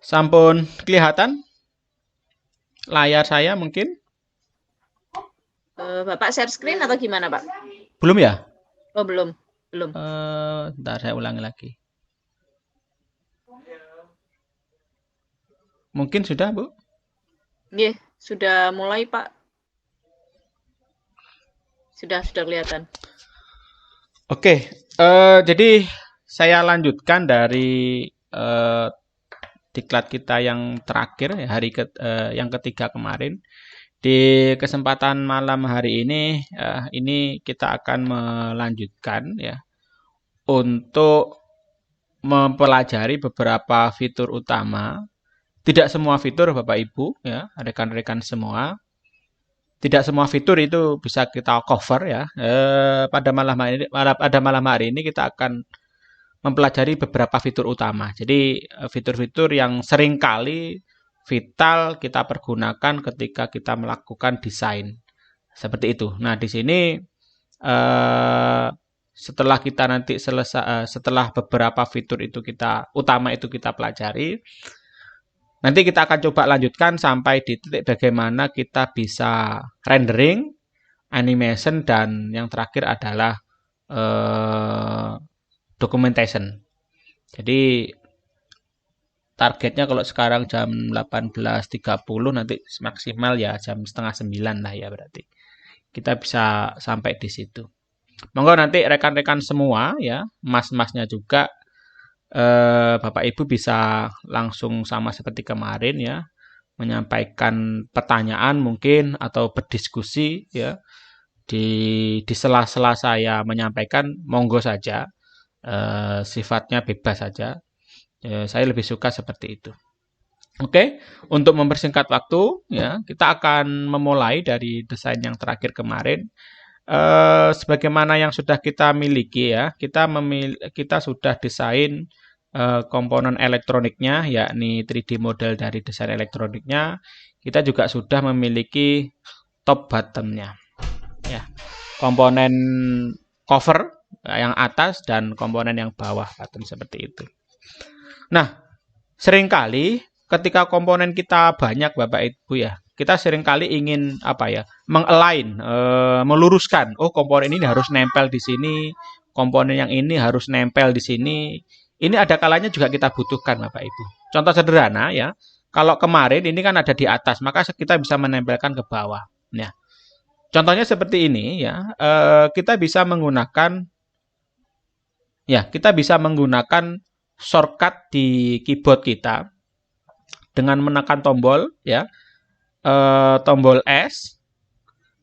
Sampun kelihatan layar saya mungkin? Bapak share screen atau gimana, Pak? Belum ya? Oh, belum. Belum. Ntar saya ulangi lagi. Mungkin sudah, Bu? Nggih, sudah mulai, Pak. Sudah kelihatan. Oke, jadi saya lanjutkan dari diklat kita yang terakhir ya, yang ketiga kemarin. Di kesempatan malam hari ini kita akan melanjutkan ya untuk mempelajari beberapa fitur utama. Tidak semua fitur Bapak Ibu ya, rekan-rekan semua. Tidak semua fitur itu bisa kita cover ya. Pada malam hari ini kita akan mempelajari beberapa fitur utama. Jadi fitur-fitur yang sering kali vital kita pergunakan ketika kita melakukan desain. Seperti itu. Nah, di sini eh, setelah kita nanti setelah beberapa fitur itu kita pelajari, nanti kita akan coba lanjutkan sampai di titik bagaimana kita bisa rendering, animation, dan yang terakhir adalah documentation. Jadi targetnya kalau sekarang jam 18.30 nanti maksimal ya jam setengah 9 lah ya berarti. Kita bisa sampai di situ. Monggo nanti rekan-rekan semua ya, mas-masnya juga Bapak Ibu bisa langsung sama seperti kemarin ya, menyampaikan pertanyaan mungkin atau berdiskusi ya di sela-sela saya menyampaikan monggo saja, sifatnya bebas saja. Saya lebih suka seperti itu. Oke, untuk mempersingkat waktu ya, kita akan memulai dari desain yang terakhir kemarin. Sebagaimana yang sudah kita miliki ya, kita sudah desain komponen elektroniknya, yakni 3D model dari desain elektroniknya. Kita juga sudah memiliki top bottomnya, ya, komponen cover yang atas dan komponen yang bawah bottom seperti itu. Nah, seringkali ketika komponen kita banyak Bapak Ibu ya, kita seringkali ingin apa ya, mengalign, meluruskan. Oh, komponen ini harus nempel di sini, komponen yang ini harus nempel di sini. Ini ada kalanya juga kita butuhkan Bapak Ibu. Contoh sederhana ya, kalau kemarin ini kan ada di atas, maka kita bisa menempelkan ke bawah. Ya. Contohnya seperti ini ya, kita bisa menggunakan shortcut di keyboard kita dengan menekan tombol ya, tombol S.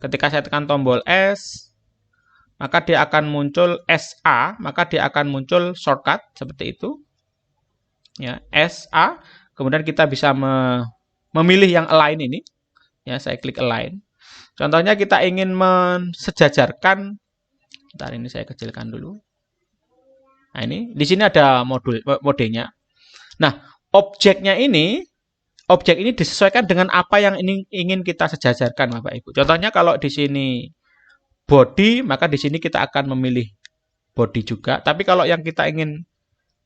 Ketika saya tekan tombol S, maka dia akan muncul SA, maka dia akan muncul shortcut seperti itu. Ya, SA. Kemudian kita bisa memilih yang align ini. Ya, saya klik align. Contohnya kita ingin mensejajarkan. Bentar, ini saya kecilkan dulu. Nah, ini di sini ada modenya. Nah, objek ini disesuaikan dengan apa yang ingin kita sejajarkan Bapak Ibu. Contohnya kalau di sini body, maka di sini kita akan memilih body juga. Tapi kalau yang kita ingin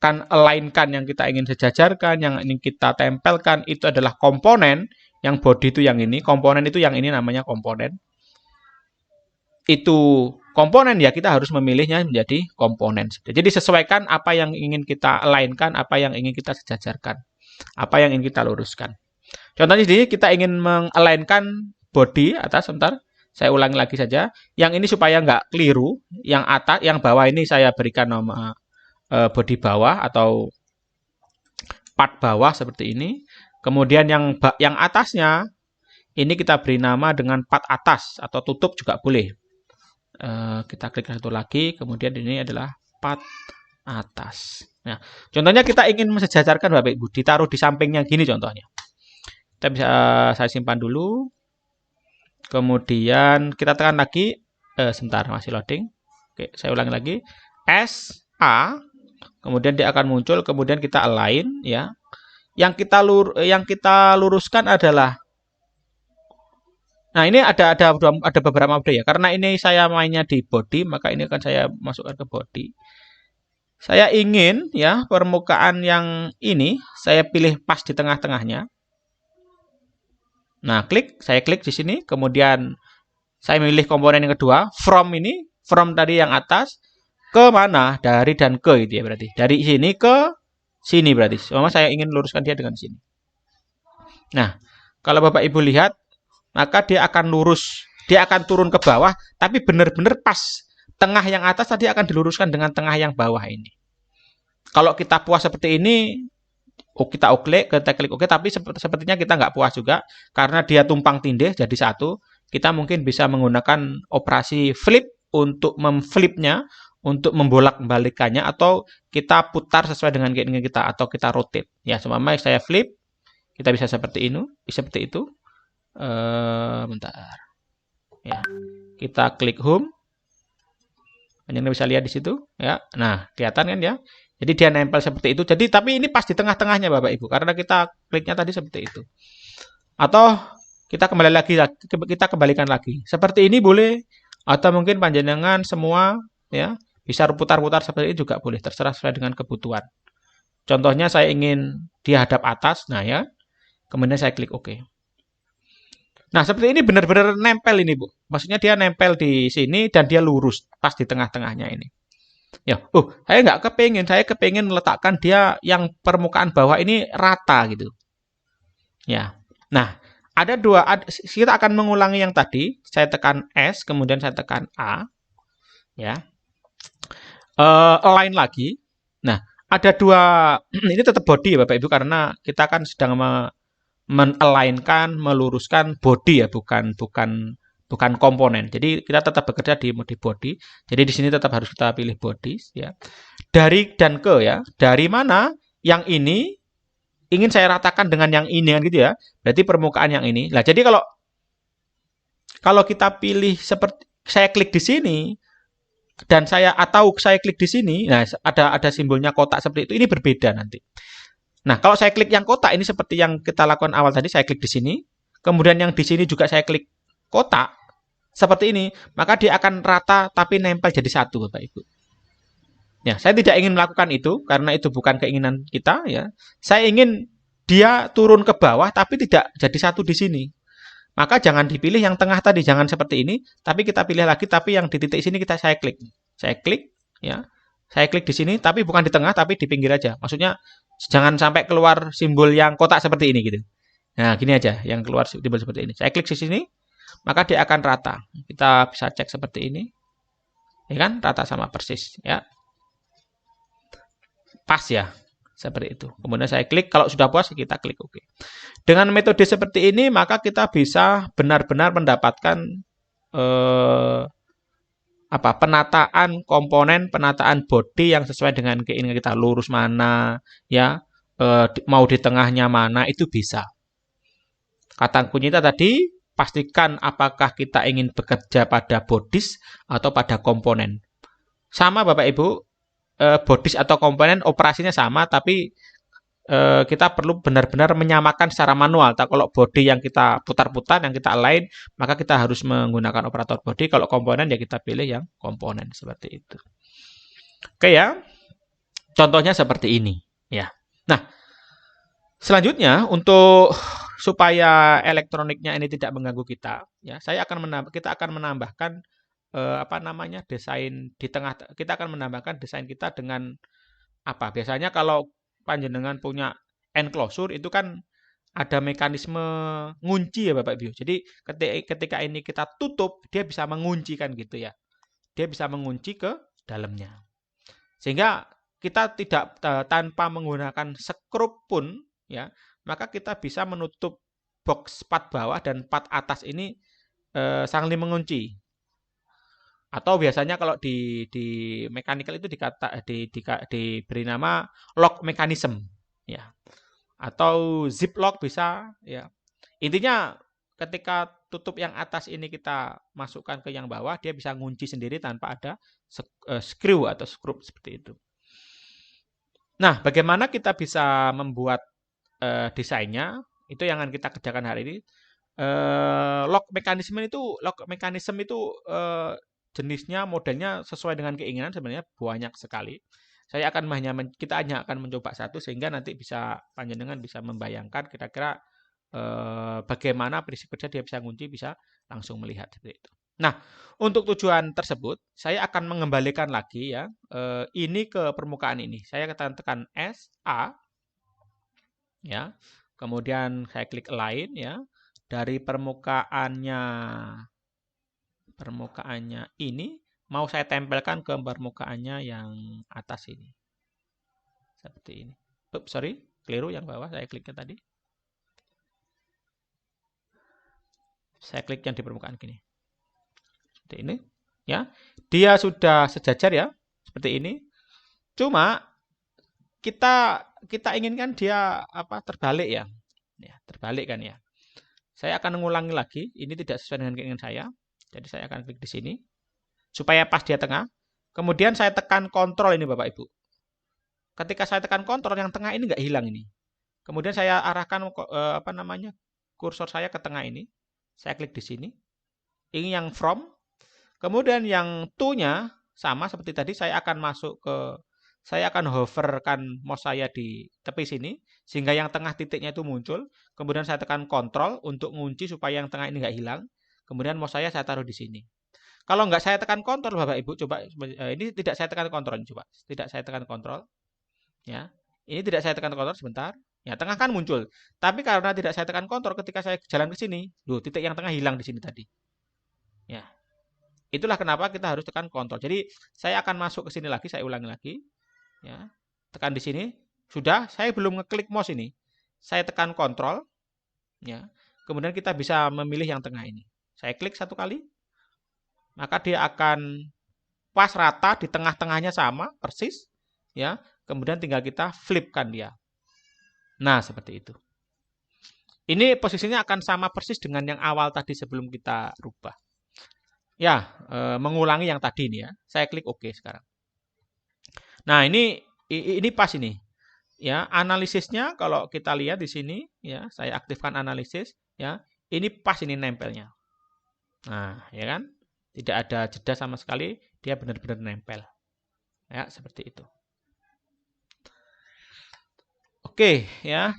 align-kan, yang kita ingin sejajarkan, yang ingin kita tempelkan itu adalah komponen, yang body itu yang ini, komponen itu yang ini namanya komponen. Itu komponen ya kita harus memilihnya menjadi komponen. Jadi sesuaikan apa yang ingin kita align-kan, apa yang ingin kita sejajarkan, apa yang ingin kita luruskan. Contohnya di sini kita ingin mengalignkan body atas, sebentar. Saya ulangi lagi saja. Yang ini supaya nggak keliru. Yang atas, yang bawah ini saya berikan nama body bawah atau part bawah seperti ini. Kemudian yang atasnya ini kita beri nama dengan part atas atau tutup juga boleh. Kita klik satu lagi. Kemudian ini adalah part atas. Nah, contohnya kita ingin mensejajarkan Bapak Ibu, ditaruh di sampingnya gini contohnya. Kita bisa saya simpan dulu. Kemudian kita tekan lagi. Sebentar, masih loading. Oke, saya ulangi lagi. S A. Kemudian dia akan muncul. Kemudian kita align ya. Yang kita luruskan adalah. Nah, ini ada beberapa mode ya. Karena ini saya mainnya di body, maka ini akan saya masukkan ke body. Saya ingin ya permukaan yang ini saya pilih pas di tengah-tengahnya. Nah, saya klik di sini, kemudian saya milih komponen yang kedua, from tadi yang atas ke mana? Dari dan ke itu ya berarti. Dari sini ke sini berarti. Sama saya ingin luruskan dia dengan sini. Nah, kalau Bapak Ibu lihat, maka dia akan lurus, dia akan turun ke bawah, tapi benar-benar pas tengah yang atas tadi akan diluruskan dengan tengah yang bawah ini. Kalau kita puas seperti ini, kita klik oke, tapi sepertinya kita nggak puas juga karena dia tumpang tindih jadi satu. Kita mungkin bisa menggunakan operasi flip untuk memflipnya, untuk membolak-balikannya, atau kita putar sesuai dengan keinginan kita, atau kita rotate. Ya, seumpama saya flip, kita bisa seperti ini, seperti itu. Bentar. Ya, kita klik home. Anda bisa lihat di situ, ya. Nah, kelihatan kan ya? Jadi dia nempel seperti itu. Jadi tapi ini pas di tengah-tengahnya Bapak Ibu karena kita kliknya tadi seperti itu. Atau kita kembalikan lagi. Seperti ini boleh atau mungkin panjenengan semua ya bisa putar-putar seperti ini juga boleh, terserah sesuai dengan kebutuhan. Contohnya saya ingin dia hadap atas, nah ya. Kemudian saya klik OK. Nah, seperti ini benar-benar nempel ini, Bu. Maksudnya dia nempel di sini dan dia lurus pas di tengah-tengahnya ini. Ya, saya kepengen meletakkan dia yang permukaan bawah ini rata gitu. Ya, nah kita akan mengulangi yang tadi. Saya tekan S, kemudian saya tekan A, ya. Align lagi. Nah, ada dua. Ini tetap body ya Bapak Ibu karena kita kan sedang men-alignkan, meluruskan body ya, bukan komponen. Jadi kita tetap bekerja di mode body. Jadi di sini tetap harus kita pilih body ya. Dari dan ke ya. Dari mana yang ini ingin saya ratakan dengan yang ini kan gitu ya. Berarti permukaan yang ini. Nah, jadi kalau kita pilih seperti saya klik di sini dan saya klik di sini, nah ada simbolnya kotak seperti itu, ini berbeda nanti. Nah, kalau saya klik yang kotak ini seperti yang kita lakukan awal tadi, saya klik di sini, kemudian yang di sini juga saya klik kotak seperti ini, maka dia akan rata tapi nempel jadi satu, Bapak Ibu. Ya, saya tidak ingin melakukan itu karena itu bukan keinginan kita ya. Saya ingin dia turun ke bawah tapi tidak jadi satu di sini. Maka jangan dipilih yang tengah tadi, jangan seperti ini, tapi kita pilih lagi tapi yang di titik sini saya klik. Saya klik ya. Saya klik di sini tapi bukan di tengah tapi di pinggir aja. Maksudnya jangan sampai keluar simbol yang kotak seperti ini gitu. Nah, gini aja yang keluar simbol seperti ini. Saya klik di sini, maka dia akan rata. Kita bisa cek seperti ini. Ya kan? Rata sama persis ya. Pas ya, seperti itu. Kemudian saya klik, kalau sudah puas kita klik OK. Dengan metode seperti ini maka kita bisa benar-benar mendapatkan penataan komponen, penataan body yang sesuai dengan keinginan kita, lurus mana ya, mau di tengahnya mana, itu bisa. Kata kuncinya tadi, pastikan apakah kita ingin bekerja pada bodies atau pada komponen. Sama Bapak Ibu, bodies atau komponen operasinya sama, tapi kita perlu benar-benar menyamakan secara manual. Kalau body yang kita putar-putar, yang kita align, maka kita harus menggunakan operator body. Kalau komponen ya kita pilih yang komponen seperti itu. Oke ya, contohnya seperti ini ya. Nah, selanjutnya untuk supaya elektroniknya ini tidak mengganggu kita, ya kita akan menambahkan desain di tengah. Kita akan menambahkan desain kita dengan apa? Biasanya kalau panjenengan punya enclosure itu kan ada mekanisme ngunci ya Bapak Ibu. Jadi ketika ini kita tutup, dia bisa mengunci kan gitu ya. Dia bisa mengunci ke dalamnya. Sehingga kita tidak tanpa menggunakan skrup pun ya, maka kita bisa menutup box part bawah dan part atas ini saling mengunci. Atau biasanya kalau di mechanical itu diberi nama lock mechanism ya. Atau zip lock bisa ya. Intinya ketika tutup yang atas ini kita masukkan ke yang bawah, dia bisa ngunci sendiri tanpa ada screw atau skrup seperti itu. Nah, bagaimana kita bisa membuat desainnya? Itu yang akan kita kerjakan hari ini. Lock mechanism itu jenisnya, modelnya sesuai dengan keinginan sebenarnya banyak sekali. Kita hanya akan mencoba satu sehingga nanti bisa panjenengan bisa membayangkan kira-kira bagaimana prinsip kerja dia bisa ngunci, bisa langsung melihat seperti itu. Nah, untuk tujuan tersebut saya akan mengembalikan lagi ya ini ke permukaan ini. Saya akan tekan S, A, ya. Kemudian saya klik align ya. Dari permukaannya ini mau saya tempelkan ke permukaannya yang atas ini. Seperti ini. Sorry, keliru yang bawah saya kliknya tadi. Saya klik yang di permukaan gini. Seperti ini, ya. Dia sudah sejajar ya, seperti ini. Cuma kita inginkan dia terbalik ya. Ya, terbalik kan ya. Saya akan mengulangi lagi, ini tidak sesuai dengan keinginan saya. Jadi saya akan klik di sini supaya pas dia tengah. Kemudian saya tekan kontrol ini Bapak Ibu. Ketika saya tekan kontrol yang tengah ini nggak hilang ini. Kemudian saya arahkan kursor saya ke tengah ini. Saya klik di sini. Ini yang from. Kemudian yang to-nya sama seperti tadi, saya akan hoverkan mouse saya di tepi sini sehingga yang tengah titiknya itu muncul. Kemudian saya tekan kontrol untuk ngunci supaya yang tengah ini nggak hilang. Kemudian mouse saya taruh di sini. Kalau nggak saya tekan kontrol Bapak Ibu, coba ini tidak saya tekan kontrol coba. Tidak saya tekan kontrol. Ya. Ini tidak saya tekan kontrol sebentar. Ya, tengah kan muncul. Tapi karena tidak saya tekan kontrol ketika saya jalan ke sini, titik yang tengah hilang di sini tadi. Ya. Itulah kenapa kita harus tekan kontrol. Jadi saya akan masuk ke sini lagi, saya ulangi lagi. Ya. Tekan di sini. Sudah, saya belum ngeklik mouse ini. Saya tekan kontrol. Ya. Kemudian kita bisa memilih yang tengah ini. Saya klik satu kali. Maka dia akan pas rata di tengah-tengahnya sama, persis. Ya. Kemudian tinggal kita flipkan dia. Nah, seperti itu. Ini posisinya akan sama persis dengan yang awal tadi sebelum kita rubah. Ya, mengulangi yang tadi ini ya. Saya klik OK sekarang. Nah, ini pas ini. Ya, analisisnya kalau kita lihat di sini ya, saya aktifkan analisis ya. Ini pas ini nempelnya. Nah, ya kan? Tidak ada jeda sama sekali, dia benar-benar nempel. Ya, seperti itu. Oke, ya.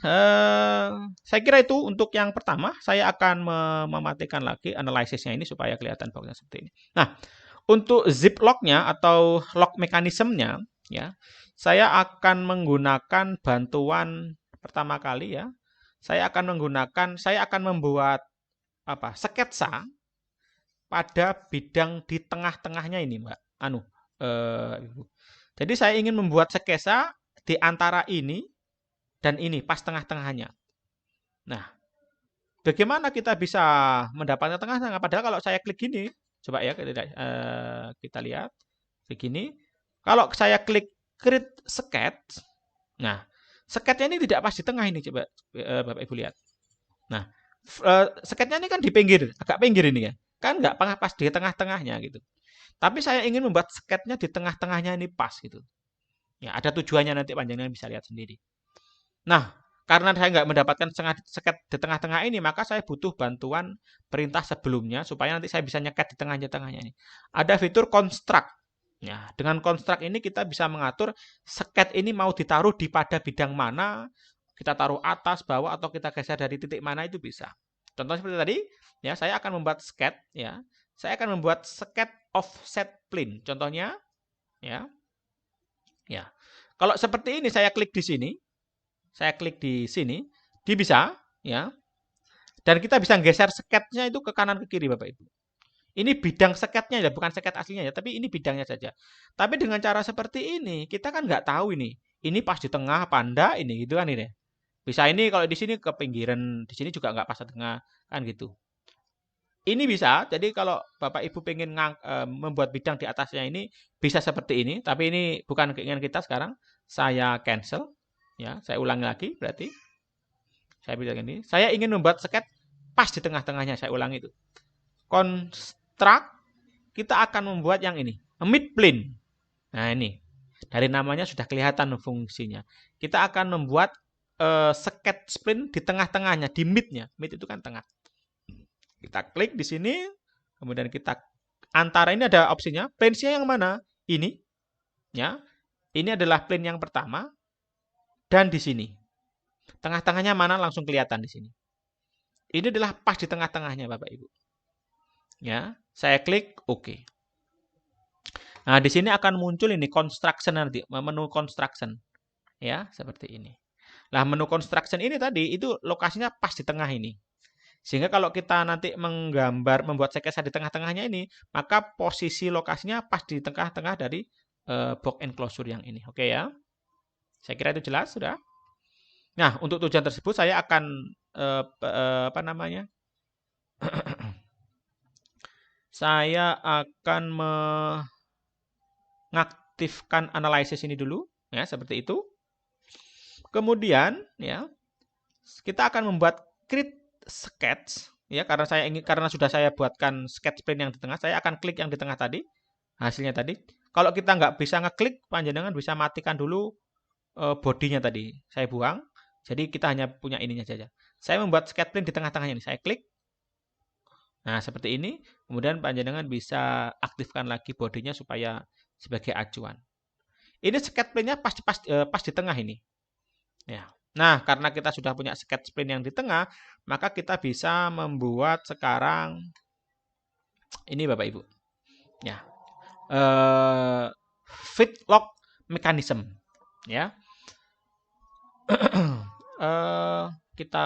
Saya kira itu untuk yang pertama. Saya akan mematikan lagi analisisnya ini supaya kelihatan boxnya seperti ini. Nah, untuk zip lock-nya atau lock mekanismenya, ya, saya akan menggunakan bantuan pertama kali ya. Saya akan membuat sketsa pada bidang di tengah-tengahnya ini, Mbak. Ibu. Jadi saya ingin membuat sketsa di antara ini dan ini pas tengah-tengahnya. Nah, bagaimana kita bisa mendapatkan tengah-tengah? Padahal kalau saya klik gini, coba ya kita lihat begini. Kalau saya klik create sketch, nah sketchnya ini tidak pas di tengah ini, coba Bapak Ibu lihat. Nah, sketchnya ini kan di pinggir, agak pinggir ini kan nggak pas di tengah-tengahnya gitu. Tapi saya ingin membuat sketchnya di tengah-tengahnya ini pas gitu. Ya, ada tujuannya nanti panjenengan bisa lihat sendiri. Nah, karena saya nggak mendapatkan sketch di tengah-tengah ini, maka saya butuh bantuan perintah sebelumnya supaya nanti saya bisa nyeket di tengahnya ini. Ada fitur construct. Ya, dengan construct ini kita bisa mengatur sketch ini mau ditaruh pada bidang mana, kita taruh atas, bawah, atau kita geser dari titik mana itu bisa. Contohnya seperti tadi, ya saya akan membuat sketch, ya. Saya akan membuat sketch offset plane. Contohnya, ya. Ya. Kalau seperti ini saya klik di sini. Saya klik di sini, dia bisa, ya. Dan kita bisa geser sketchnya itu ke kanan ke kiri, Bapak Ibu. Ini bidang sketchnya ya, bukan sketch aslinya ya, tapi ini bidangnya saja. Tapi dengan cara seperti ini, kita kan nggak tahu ini pas di tengah apa enggak ini gitu kan ini. Bisa ini kalau di sini ke pinggiran, di sini juga nggak pas di tengah kan gitu. Ini bisa, jadi kalau Bapak Ibu pengen membuat bidang di atasnya ini bisa seperti ini, tapi ini bukan keinginan kita sekarang. Saya cancel. Ya, saya ulangi lagi berarti. Saya bilang ini, saya ingin membuat sketch pas di tengah-tengahnya, saya ulangi itu. Construct, kita akan membuat yang ini, mid plane. Nah, ini. Dari namanya sudah kelihatan fungsinya. Kita akan membuat sketch plane di tengah-tengahnya, di midnya. Mid itu kan tengah. Kita klik di sini, kemudian kita antara ini ada opsinya, plane-nya yang mana? Ini. Ya. Ini adalah plane yang pertama dan di sini. Tengah-tengahnya mana langsung kelihatan di sini. Ini adalah pas di tengah-tengahnya Bapak Ibu. Ya, saya klik oke. Nah, di sini akan muncul ini construction nanti, menu construction. Ya, seperti ini. Nah, menu construction ini tadi itu lokasinya pas di tengah ini. Sehingga kalau kita nanti membuat sketsa di tengah-tengahnya ini, maka posisi lokasinya pas di tengah-tengah dari box enclosure yang ini. Oke ya. Saya kira itu jelas sudah. Nah, untuk tujuan tersebut saya akan apa namanya? Saya akan mengaktifkan analisis ini dulu ya, seperti itu. Kemudian ya, kita akan membuat create sketch ya, karena sudah saya buatkan sketch plane yang di tengah, saya akan klik yang di tengah tadi, hasilnya tadi. Kalau kita nggak bisa ngeklik, panjenengan bisa matikan dulu bodinya tadi. Saya buang. Jadi kita hanya punya ininya saja. Saya membuat sketch plane di tengah-tengahnya ini. Saya klik. Nah, seperti ini. Kemudian panjenengan bisa aktifkan lagi bodinya supaya sebagai acuan. Ini sketch plane-nya pas di tengah ini. Ya. Nah, karena kita sudah punya sketch plane yang di tengah, maka kita bisa membuat sekarang ini Bapak Ibu. Ya. Fit lock mechanism. Ya. Kita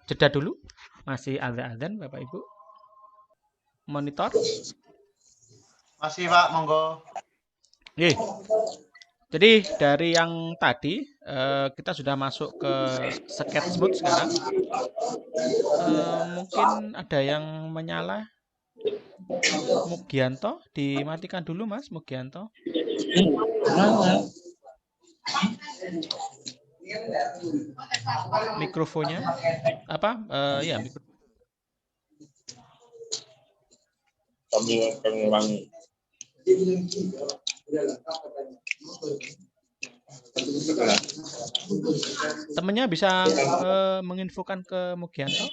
jeda dulu. Masih azan Bapak Ibu. Monitor. Masih Pak, monggo. Oke. Jadi dari yang tadi kita sudah masuk ke sketch mode sekarang. Mungkin ada yang menyala. Mugianto, dimatikan dulu Mas Mugianto. Mikrofonnya apa? Ya mikrofon. Temennya bisa menginfokan ke Mugianto.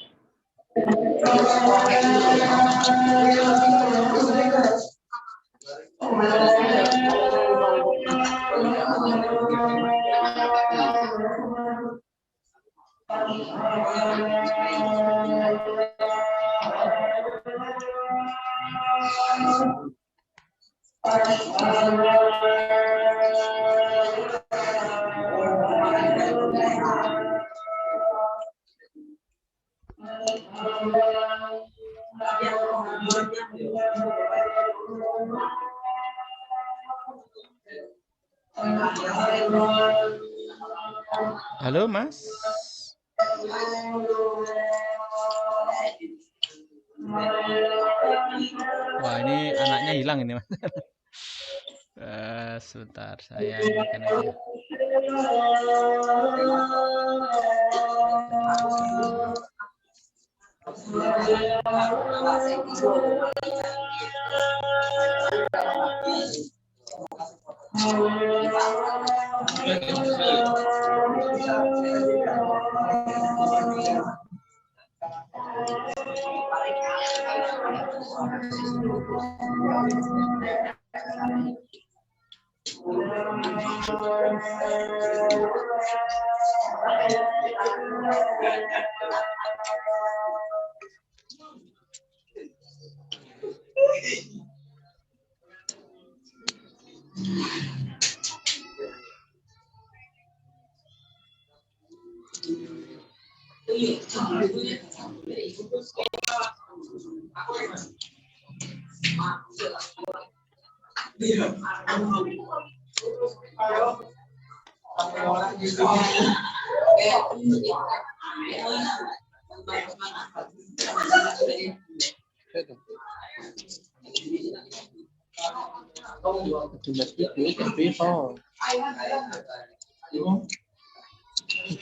Halo Mas. Wah, ini anaknya hilang ini Mas. Sebentar, saya inikan aja.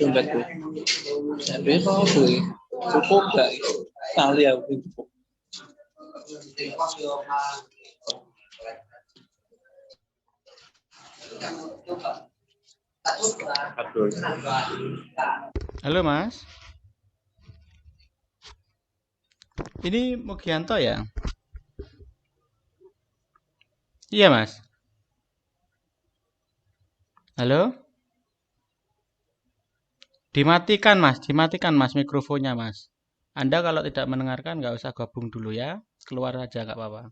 Dompet gue. Sampai kau beli cukup gak? Kali aku cukup. Halo Mas. Ini Mugianto ya? Iya Mas. Halo? Dimatikan Mas mikrofonnya Mas. Anda kalau tidak mendengarkan nggak usah gabung dulu ya, keluar aja nggak apa-apa.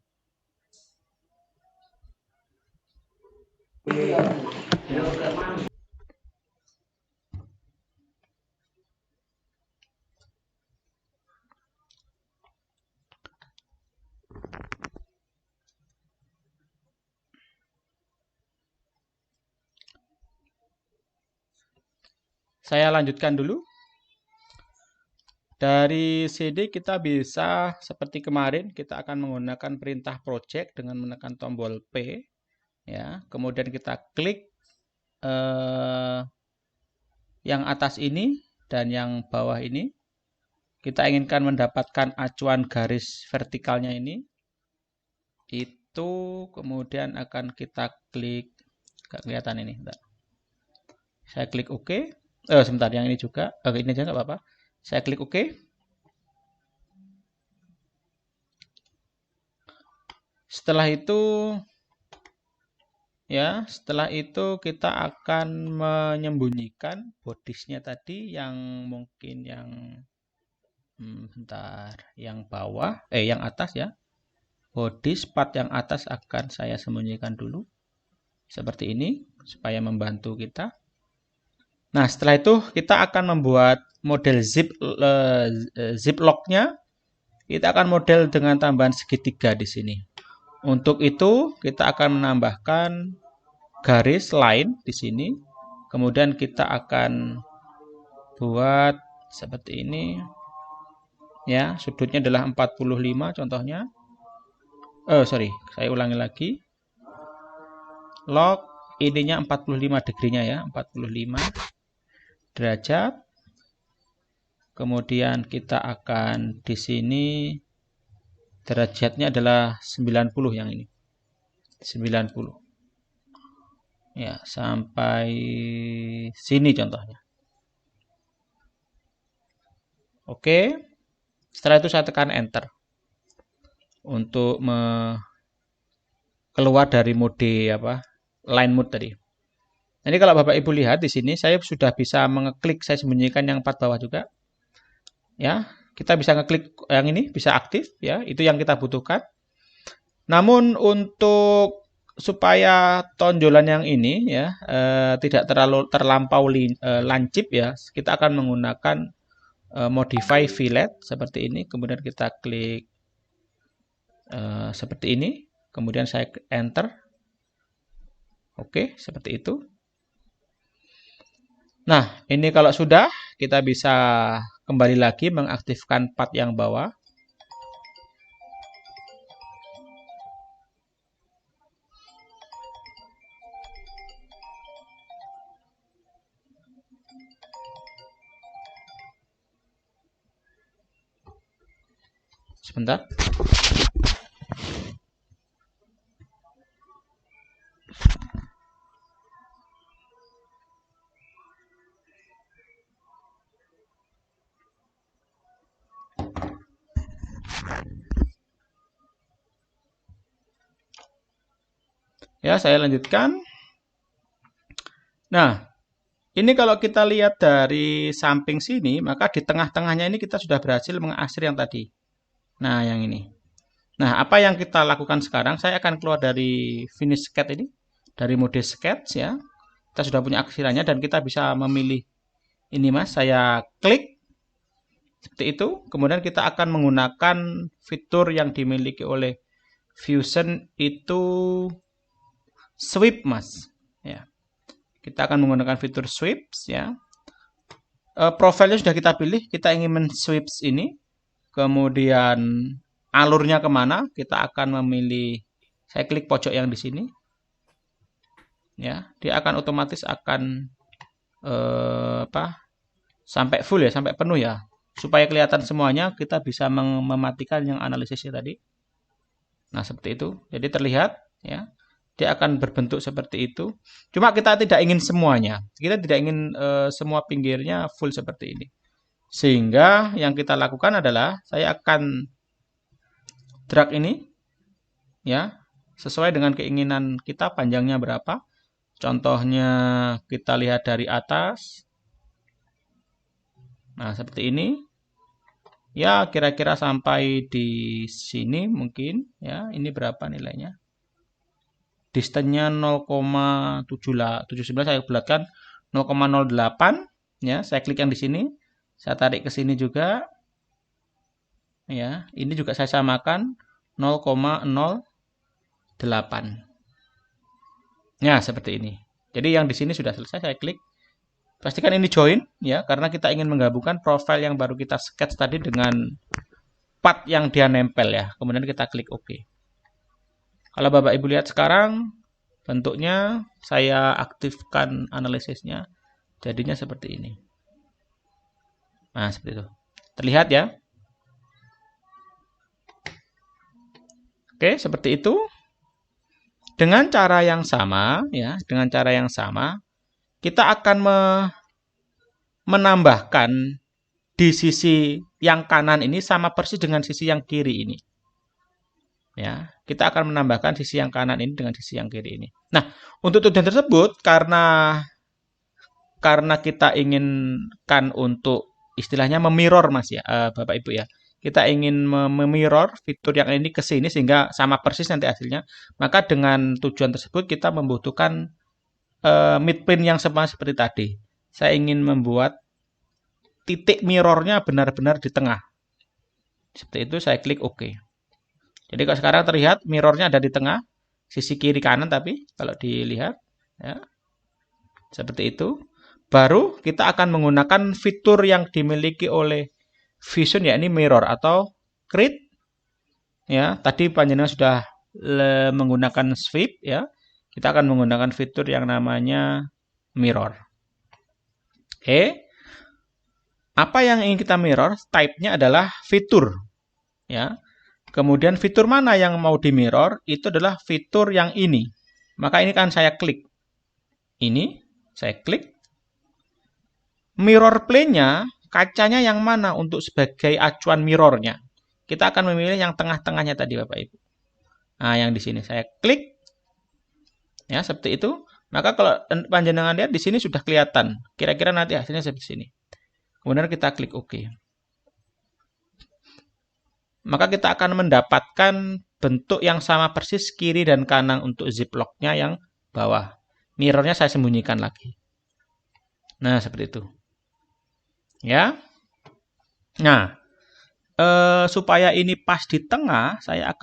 Saya lanjutkan dulu. Dari CD kita bisa seperti kemarin, kita akan menggunakan perintah project dengan menekan tombol P, ya. Kemudian kita klik yang atas ini dan yang bawah ini. Kita inginkan mendapatkan acuan garis vertikalnya ini. Itu kemudian akan kita klik, nggak kelihatan ini. Bentar. Saya klik OK. Sebentar, yang ini juga. Ini aja nggak apa-apa. Saya klik OK. Setelah itu kita akan menyembunyikan bodiesnya tadi yang mungkin yang bawah, yang atas ya. Bodies part yang atas akan saya sembunyikan dulu. Seperti ini, supaya membantu kita. Nah, setelah itu kita akan membuat model ziplock-nya. Kita akan model dengan tambahan segitiga di sini. Untuk itu, kita akan menambahkan garis line di sini. Kemudian kita akan buat seperti ini. Ya, sudutnya adalah 45 contohnya. Saya ulangi lagi. Log ininya 45 degree-nya ya, 45 derajat. Kemudian kita akan di sini derajatnya adalah 90 yang ini. 90. Ya, sampai sini contohnya. Oke. Setelah itu saya tekan enter. Untuk keluar dari mode line mode tadi. Jadi kalau Bapak Ibu lihat di sini saya sudah bisa mengeklik, saya sembunyikan yang part bawah juga. Ya, kita bisa ngeklik yang ini, bisa aktif ya, itu yang kita butuhkan. Namun untuk supaya tonjolan yang ini ya tidak terlampau lancip ya, kita akan menggunakan modify fillet seperti ini, kemudian kita klik seperti ini, kemudian saya enter. Oke, seperti itu. Nah, ini kalau sudah, kita bisa kembali lagi mengaktifkan part yang bawah. Sebentar. Ya, saya lanjutkan. Nah, ini kalau kita lihat dari samping sini, maka di tengah-tengahnya ini kita sudah berhasil mengakhir yang tadi. Nah, yang ini. Nah, apa yang kita lakukan sekarang? Saya akan keluar dari finish sketch ini, dari mode sketch ya. Kita sudah punya akhirannya dan kita bisa memilih ini Mas, saya klik seperti itu. Kemudian kita akan menggunakan fitur yang dimiliki oleh Fusion itu sweep Mas. Ya. Kita akan menggunakan fitur sweeps ya. Profilnya sudah kita pilih, kita ingin men-sweeps ini. Kemudian alurnya kemana? Kita akan memilih, saya klik pojok yang di sini. Ya, dia akan otomatis akan sampai full ya, sampai penuh ya. Supaya kelihatan semuanya, kita bisa mematikan yang analisisnya tadi. Nah, seperti itu. Jadi terlihat ya. Dia akan berbentuk seperti itu. Cuma kita tidak ingin semuanya. Kita tidak ingin semua pinggirnya full seperti ini. Sehingga yang kita lakukan adalah saya akan drag ini ya, sesuai dengan keinginan kita panjangnya berapa. Contohnya kita lihat dari atas. Nah, seperti ini. Ya, kira-kira sampai di sini mungkin. Ya, ini berapa nilainya? Distance-nya 0,79, saya bulatkan 0,08. Ya, saya klik yang di sini. Saya tarik ke sini juga. Ya, ini juga saya samakan 0,08. Ya, seperti ini. Jadi yang di sini sudah selesai, saya klik. Pastikan ini join ya, karena kita ingin menggabungkan profil yang baru kita sketch tadi dengan part yang dia nempel ya. Kemudian kita klik OK. Kalau Bapak Ibu lihat sekarang bentuknya, saya aktifkan analisisnya, jadinya seperti ini. Nah, seperti itu. Terlihat ya? Oke, seperti itu. Dengan cara yang sama, ya, dengan cara yang sama, kita akan menambahkan di sisi yang kanan ini sama persis dengan sisi yang kiri ini. Ya, kita akan menambahkan sisi yang kanan ini dengan sisi yang kiri ini. Nah, untuk tujuan tersebut, karena kita inginkan untuk istilahnya memirror, Mas ya, Bapak Ibu ya. Kita ingin memirror fitur yang ini ke sini sehingga sama persis nanti hasilnya. Maka dengan tujuan tersebut kita membutuhkan midplane yang sama seperti tadi. Saya ingin membuat titik mirrornya benar-benar di tengah. Seperti itu, saya klik OK. Jadi kalau sekarang terlihat mirrornya ada di tengah, sisi kiri kanan, tapi kalau dilihat ya, seperti itu. Baru kita akan menggunakan fitur yang dimiliki oleh Vision, yakni mirror atau grid. Ya, tadi panjenengan sudah menggunakan sweep ya. Kita akan menggunakan fitur yang namanya mirror. Oke. Apa yang ingin kita mirror? Type-nya adalah fitur. Ya. Kemudian fitur mana yang mau di mirror? Itu adalah fitur yang ini. Maka ini kan saya klik. Ini saya klik. Mirror plane-nya, kacanya yang mana untuk sebagai acuan mirrornya? Kita akan memilih yang tengah-tengahnya tadi, Bapak Ibu. Nah, yang di sini saya klik. Ya, seperti itu. Maka kalau panjenengan lihat di sini sudah kelihatan. Kira-kira nanti hasilnya seperti sini. Kemudian kita klik OK. Maka kita akan mendapatkan bentuk yang sama persis kiri dan kanan untuk ziplock-nya yang bawah. Mirrornya saya sembunyikan lagi. Nah, seperti itu. Ya. Nah, supaya ini pas di tengah, saya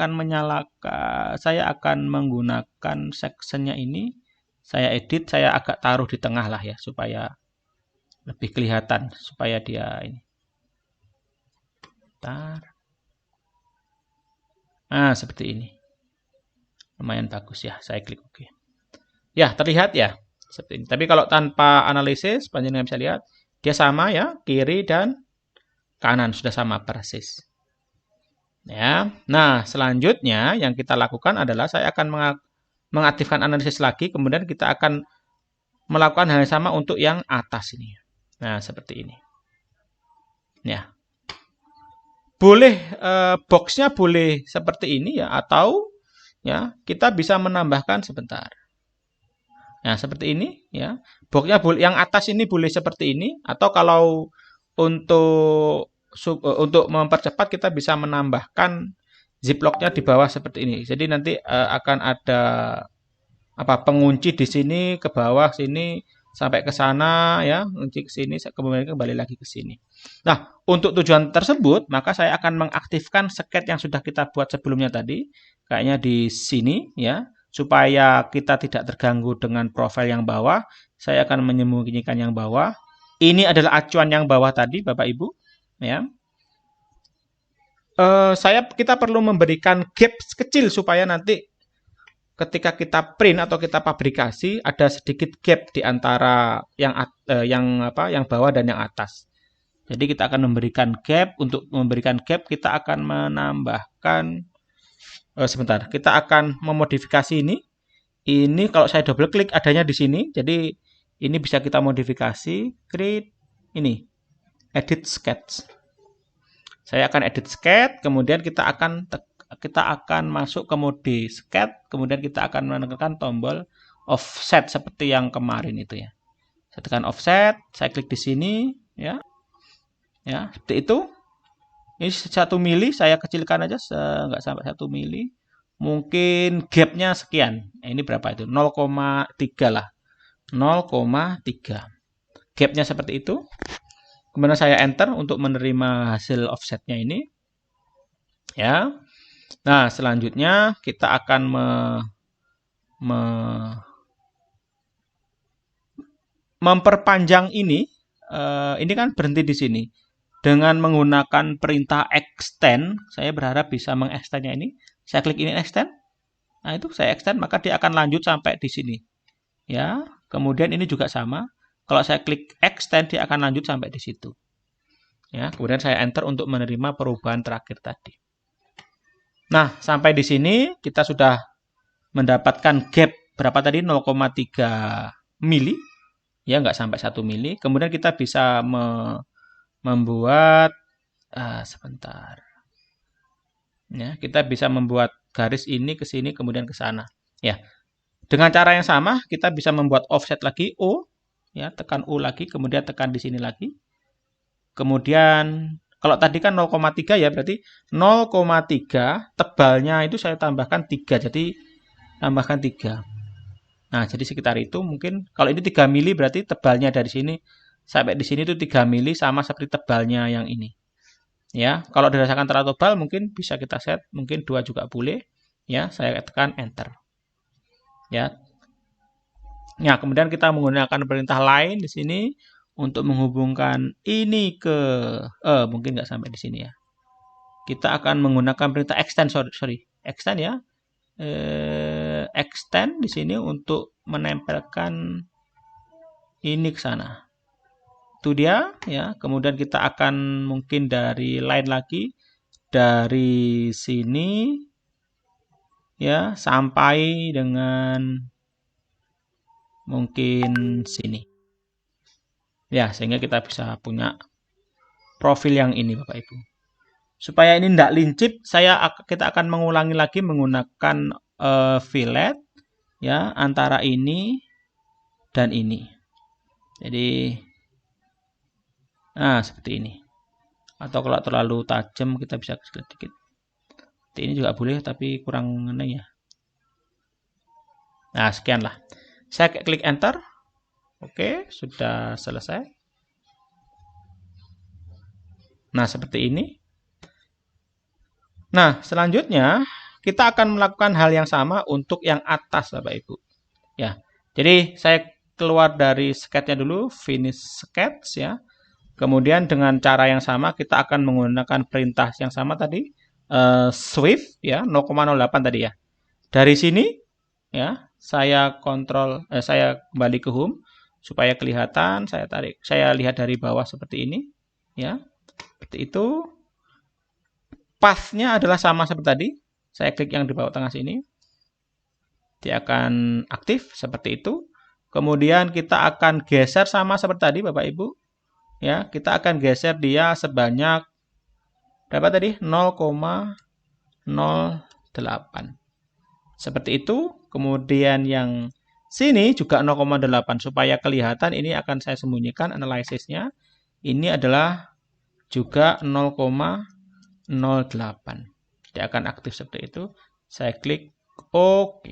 akan menggunakan sectionnya ini. Saya edit, saya agak taruh di tengah lah ya, supaya lebih kelihatan, supaya dia ini. Bentar. Nah, seperti ini. Lumayan bagus ya, saya klik OK. Ya, terlihat ya, seperti ini. Tapi kalau tanpa analisis, panjenengan bisa lihat, dia sama ya, kiri dan kanan sudah sama persis. Ya. Nah, selanjutnya yang kita lakukan adalah saya akan mengaktifkan analisis lagi, kemudian kita akan melakukan hal yang sama untuk yang atas ini. Nah, seperti ini. Ya. Boleh boxnya boleh seperti ini ya, atau ya kita bisa menambahkan sebentar. Nah, seperti ini ya. Boxnya boleh, yang atas ini boleh seperti ini, atau kalau untuk mempercepat kita bisa menambahkan ziplock-nya di bawah seperti ini. Jadi nanti akan ada pengunci di sini ke bawah sini sampai ke sana ya, kunci ke sini kemudian kembali lagi ke sini. Nah, untuk tujuan tersebut maka saya akan mengaktifkan sketch yang sudah kita buat sebelumnya tadi, kayaknya di sini ya. Supaya kita tidak terganggu dengan profil yang bawah, saya akan menyembunyikan yang bawah. Ini adalah acuan yang bawah tadi, Bapak Ibu. Ya. Kita perlu memberikan gap kecil supaya nanti ketika kita print atau kita pabrikasi ada sedikit gap di antara yang bawah dan yang atas. Jadi kita akan memberikan gap. Untuk memberikan gap kita akan menambahkan sebentar, kita akan memodifikasi ini. Ini kalau saya double klik adanya di sini. Jadi ini bisa kita modifikasi, create ini, edit sketch. Saya akan edit sketch, kemudian kita akan masuk ke mode sketch, kemudian kita akan menekan tombol offset seperti yang kemarin itu ya. Saya tekan offset, saya klik di sini ya. Ya, seperti itu. Ini 1 mili, saya kecilkan aja nggak sampai 1 mili. Mungkin gapnya sekian. Ini berapa itu? 0,3 lah. 0,3. Gapnya seperti itu. Kemudian saya enter untuk menerima hasil offsetnya ini. Ya. Nah, selanjutnya kita akan memperpanjang ini. Ini kan berhenti di sini. Dengan menggunakan perintah extend, saya berharap bisa mengextendnya ini. Saya klik ini extend. Nah, itu saya extend, maka dia akan lanjut sampai di sini. Ya, kemudian ini juga sama. Kalau saya klik extend, dia akan lanjut sampai di situ. Ya, kemudian saya enter untuk menerima perubahan terakhir tadi. Nah, sampai di sini kita sudah mendapatkan gap berapa tadi? 0,3 mili. Ya, nggak sampai 1 mili. Kemudian kita bisa membuat sebentar. Ya, kita bisa membuat garis ini ke sini kemudian ke sana. Ya. Dengan cara yang sama, kita bisa membuat offset lagi O, ya, tekan O lagi, kemudian tekan di sini lagi. Kemudian kalau tadi kan 0,3 ya, berarti 0,3 tebalnya itu saya tambahkan 3. Jadi tambahkan 3. Nah, jadi sekitar itu mungkin kalau ini 3 mili berarti tebalnya dari sini sampai di sini itu 3 mili sama seperti tebalnya yang ini. Ya, kalau dirasakan terlalu tebal mungkin bisa kita set, mungkin 2 juga boleh. Ya, saya tekan enter. Ya. Nah, kemudian kita menggunakan perintah lain di sini untuk menghubungkan ini ke mungkin nggak sampai di sini ya. Kita akan menggunakan perintah extend, extend ya. Extend di sini untuk menempelkan ini ke sana. Itu dia ya. Kemudian kita akan mungkin dari line lagi dari sini ya sampai dengan mungkin sini. Ya, sehingga kita bisa punya profil yang ini Bapak Ibu. Supaya ini tidak lincip, kita akan mengulangi lagi menggunakan fillet ya antara ini dan ini. Jadi nah, seperti ini. Atau kalau terlalu tajam kita bisa kecil sedikit. Ini juga boleh tapi kurang aneh ya. Nah, sekianlah. Saya klik enter. Oke, sudah selesai. Nah, seperti ini. Nah, selanjutnya kita akan melakukan hal yang sama untuk yang atas Bapak Ibu. Ya. Jadi, saya keluar dari sketch-nya dulu, finish sketch ya. Kemudian dengan cara yang sama kita akan menggunakan perintah yang sama tadi, swift ya, 0,08 tadi ya. Dari sini ya, saya kembali ke home supaya kelihatan, saya lihat dari bawah seperti ini ya. Seperti itu. Path-nya adalah sama seperti tadi. Saya klik yang di bawah tengah sini. Dia akan aktif seperti itu. Kemudian kita akan geser sama seperti tadi Bapak Ibu. Ya, kita akan geser dia sebanyak berapa tadi? 0,08. Seperti itu. Kemudian yang sini juga 0,8 supaya kelihatan ini akan saya sembunyikan analisisnya. Ini adalah juga 0,08. Dia akan aktif seperti itu. Saya klik OK.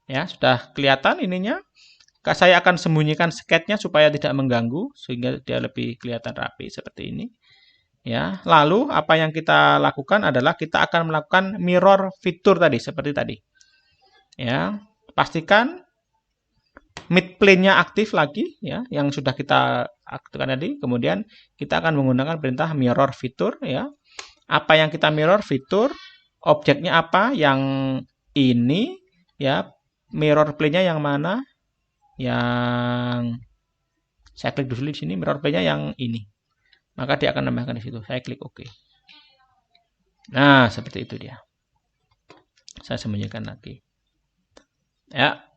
Ya, sudah kelihatan ininya. Saya akan sembunyikan sketch-nya supaya tidak mengganggu sehingga dia lebih kelihatan rapi seperti ini. Ya, lalu apa yang kita lakukan adalah kita akan melakukan mirror fitur tadi seperti tadi. Ya, pastikan mid plane-nya aktif lagi ya, yang sudah kita aktifkan tadi. Kemudian kita akan menggunakan perintah mirror fitur ya. Apa yang kita mirror fitur, objeknya apa? Yang ini ya, mirror plane-nya yang mana? Yang saya klik dulu di sini mirror plane-nya yang ini. Maka dia akan nambahkan di situ. Saya klik OK. Nah, seperti itu dia. Saya sembunyikan lagi. Ya.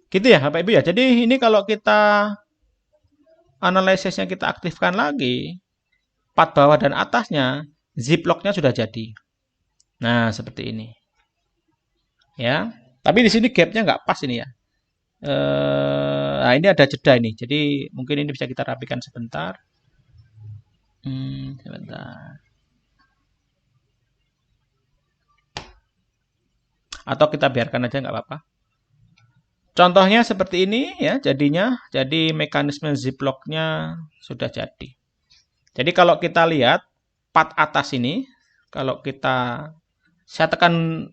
Gitu ya, Bapak Ibu ya. Jadi ini kalau kita analisisnya kita aktifkan lagi, part bawah dan atasnya, ziplocknya sudah jadi. Nah, seperti ini. Ya. Tapi di sini gapnya nggak pas ini ya. Nah, ini ada jeda ini. Jadi mungkin ini bisa kita rapikan sebentar. Sebentar. Atau kita biarkan aja nggak apa-apa. Contohnya seperti ini ya jadinya. Jadi mekanisme ziplocknya sudah jadi. Jadi kalau kita lihat part atas ini, kalau saya tekan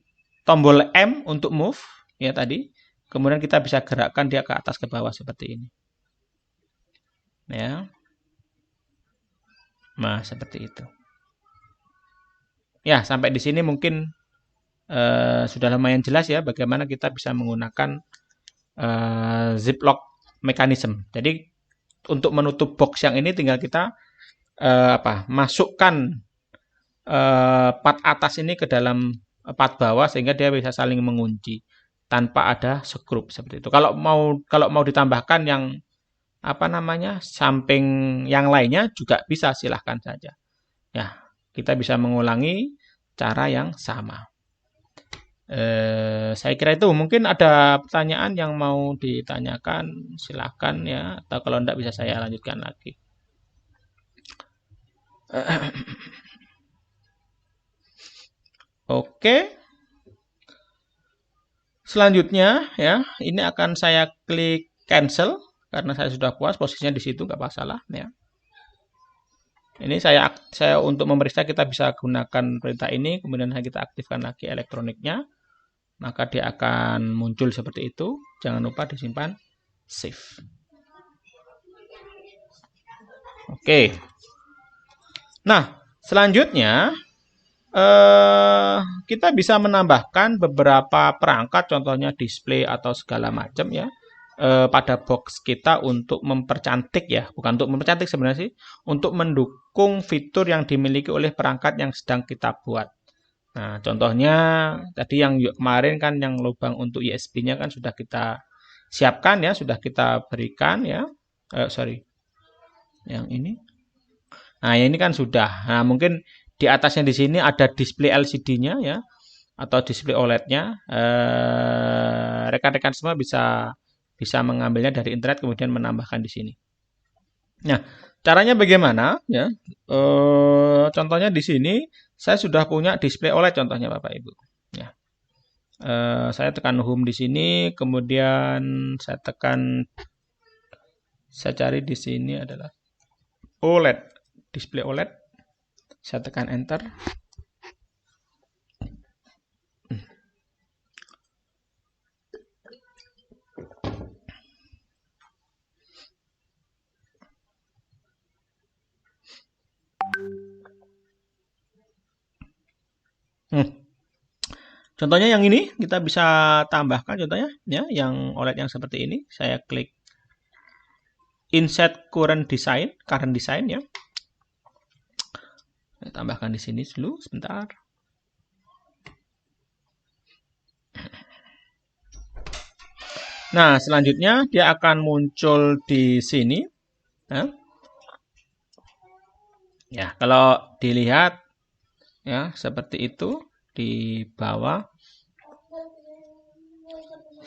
tombol M untuk move ya tadi, kemudian kita bisa gerakkan dia ke atas ke bawah seperti ini. Ya. Nah, seperti itu. Ya, sampai di sini mungkin sudah lumayan jelas ya bagaimana kita bisa menggunakan ziplock mechanism. Jadi untuk menutup box yang ini tinggal kita masukkan part atas ini ke dalam part bawah sehingga dia bisa saling mengunci tanpa ada sekrup seperti itu. Kalau mau ditambahkan yang samping yang lainnya juga bisa, silahkan saja. Ya, kita bisa mengulangi cara yang sama. Saya kira itu. Mungkin ada pertanyaan yang mau ditanyakan, silahkan ya. Atau kalau tidak bisa saya lanjutkan lagi. Oke. Selanjutnya ya, ini akan saya klik cancel karena saya sudah puas posisinya di situ, nggak masalah ya. Ini saya untuk memeriksa kita bisa gunakan perintah ini, kemudian kita aktifkan lagi elektroniknya. Maka dia akan muncul seperti itu. Jangan lupa disimpan save. Oke. Nah, selanjutnya kita bisa menambahkan beberapa perangkat, contohnya display atau segala macam ya, pada box kita untuk mempercantik ya, bukan untuk mempercantik sebenarnya sih, untuk mendukung fitur yang dimiliki oleh perangkat yang sedang kita buat. Nah, contohnya tadi yang kemarin kan yang lubang untuk USB-nya kan sudah kita siapkan ya, sudah kita berikan ya. Yang ini. Nah, ini kan sudah. Nah, mungkin di atasnya di sini ada display LCD-nya ya, atau display OLED-nya. Rekan-rekan semua bisa mengambilnya dari internet kemudian menambahkan di sini. Nah, caranya bagaimana ya? Contohnya di sini saya sudah punya display OLED contohnya Bapak Ibu. Ya. Saya tekan home di sini, kemudian saya cari di sini adalah OLED, display OLED. Saya tekan enter. Contohnya yang ini kita bisa tambahkan contohnya ya, yang OLED yang seperti ini. Saya klik insert current design ya. Saya tambahkan di sini dulu sebentar. Nah, selanjutnya dia akan muncul di sini. Ya, kalau dilihat ya seperti itu di bawah.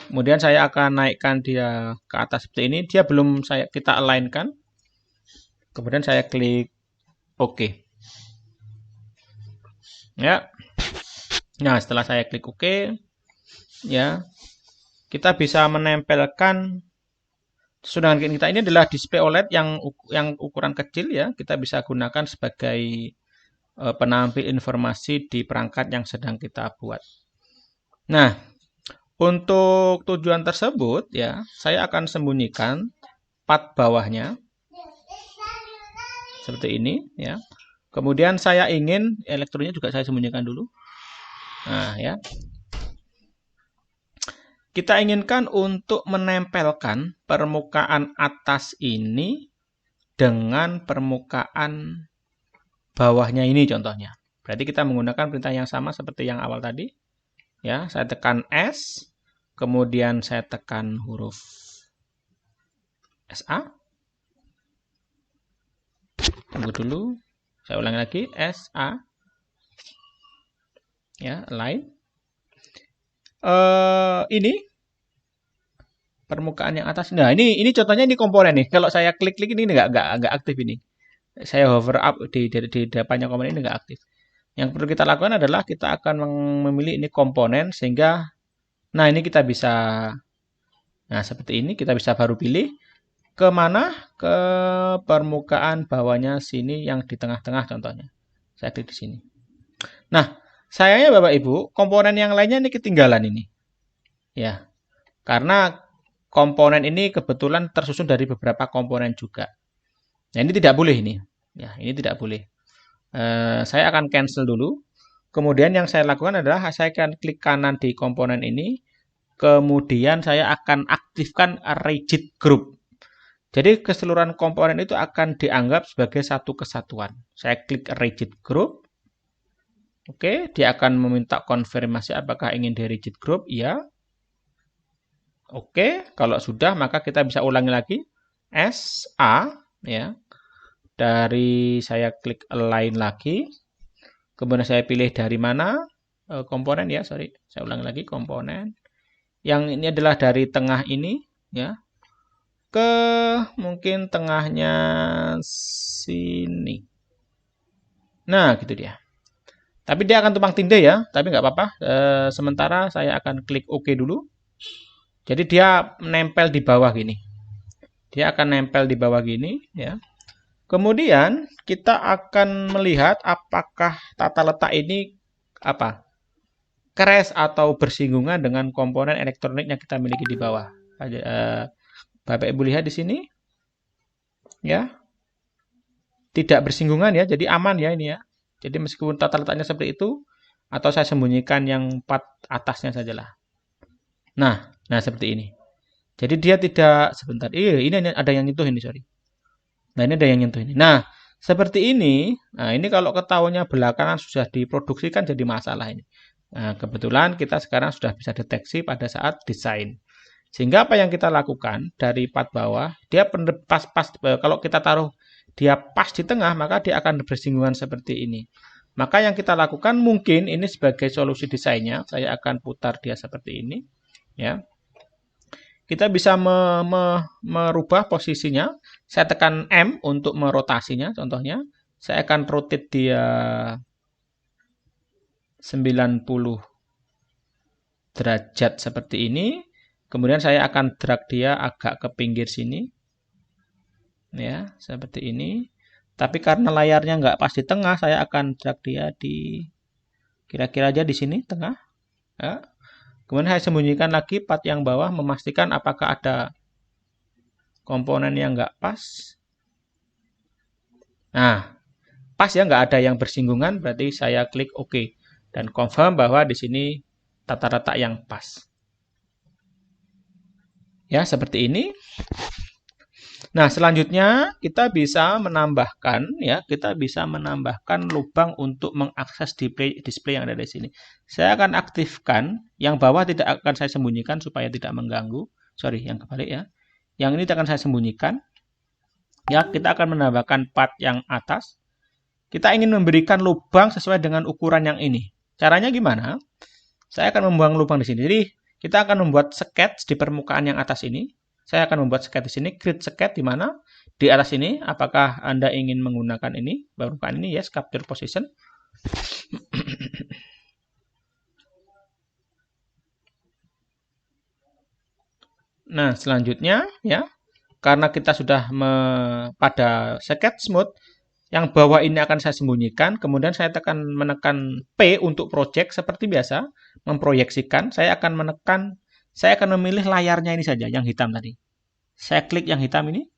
Kemudian saya akan naikkan dia ke atas seperti ini. Dia belum kita align-kan. Kemudian saya klik OK. Ya. Nah, setelah saya klik OK, ya, kita bisa menempelkan sedangkan kita ini adalah display OLED yang ukuran kecil ya. Kita bisa gunakan sebagai penampil informasi di perangkat yang sedang kita buat. Nah, untuk tujuan tersebut ya, saya akan sembunyikan part bawahnya seperti ini ya. Kemudian saya ingin elektronnya juga saya sembunyikan dulu. Nah, ya. Kita inginkan untuk menempelkan permukaan atas ini dengan permukaan bawahnya ini contohnya. Berarti kita menggunakan perintah yang sama seperti yang awal tadi. Ya, saya tekan S, kemudian saya tekan huruf SA. Tunggu dulu. Saya ulangi lagi, SA, Ya, align. Ini permukaan yang atas. Nah, ini contohnya ini komponen nih. Kalau saya klik-klik ini nggak aktif ini. Saya hover up di depannya komponen ini nggak aktif. Yang perlu kita lakukan adalah kita akan memilih ini komponen sehingga, nah ini kita bisa, nah seperti ini kita bisa baru pilih ke mana, ke permukaan bawahnya sini yang di tengah-tengah contohnya. Saya klik di sini. Nah, sayangnya Bapak Ibu, komponen yang lainnya ini ketinggalan ini. Ya, karena komponen ini kebetulan tersusun dari beberapa komponen juga. Nah, ini tidak boleh ini. Ya, ini tidak boleh. Saya akan cancel dulu. Kemudian yang saya lakukan adalah saya akan klik kanan di komponen ini. Kemudian saya akan aktifkan rigid group. Jadi keseluruhan komponen itu akan dianggap sebagai satu kesatuan. Saya klik rigid group. Oke, dia akan meminta konfirmasi apakah ingin di rigid group. Iya. Oke, kalau sudah maka kita bisa ulangi lagi. SA, ya. Dari saya klik align lagi. Kemudian saya pilih dari mana komponen ya, sorry. Saya ulangi lagi komponen. Yang ini adalah dari tengah ini, ya. Ke mungkin tengahnya sini. Nah, gitu dia. Tapi dia akan tumpang tindih ya, tapi nggak apa-apa. Sementara saya akan klik OK dulu. Jadi dia nempel di bawah gini. Dia akan nempel di bawah gini, ya. Kemudian kita akan melihat apakah tata letak ini crash atau bersinggungan dengan komponen elektronik yang kita miliki di bawah. Bapak Ibu lihat di sini, ya, tidak bersinggungan ya, jadi aman ya ini ya. Jadi meskipun tata letaknya seperti itu, atau saya sembunyikan yang part atasnya sajalah. Nah seperti ini. Jadi dia tidak, sebentar, ini ada yang nyentuh ini, sorry. Nah, ini ada yang nyentuh ini. Nah, seperti ini. Nah, ini kalau ketahuannya belakangan sudah diproduksi kan jadi masalah ini. Nah, kebetulan kita sekarang sudah bisa deteksi pada saat desain. Sehingga apa yang kita lakukan dari part bawah, dia pas-pas, kalau kita taruh dia pas di tengah, maka dia akan bersinggungan seperti ini. Maka yang kita lakukan mungkin ini sebagai solusi desainnya, saya akan putar dia seperti ini. Ya. Kita bisa merubah posisinya. Saya tekan M untuk merotasinya. Contohnya, saya akan rotate dia 90 derajat seperti ini. Kemudian saya akan drag dia agak ke pinggir sini. Ya, seperti ini. Tapi karena layarnya nggak pas di tengah, saya akan drag dia di kira-kira aja di sini, tengah. Ya. Kemudian saya sembunyikan lagi part yang bawah, memastikan apakah ada komponen yang nggak pas. Nah, pas ya, nggak ada yang bersinggungan, berarti saya klik OK. Dan confirm bahwa di sini tata letak yang pas. Ya, seperti ini. Nah, selanjutnya kita bisa menambahkan lubang untuk mengakses display yang ada di sini. Saya akan aktifkan yang bawah, tidak akan saya sembunyikan supaya tidak mengganggu. Sorry, yang kebalik ya. Yang ini akan saya sembunyikan. Ya, kita akan menambahkan part yang atas. Kita ingin memberikan lubang sesuai dengan ukuran yang ini. Caranya gimana? Saya akan membuang lubang di sini. Jadi, kita akan membuat sketch di permukaan yang atas ini. Saya akan membuat sketch di sini, create sketch di mana? Di atas ini. Apakah Anda ingin menggunakan ini? Permukaan ini, yes, capture position. Nah, selanjutnya ya, karena kita sudah pada sketch mode, yang bawah ini akan saya sembunyikan. Kemudian saya menekan P untuk project seperti biasa, memproyeksikan. Saya akan memilih layarnya ini saja, yang hitam tadi. Saya klik yang hitam ini,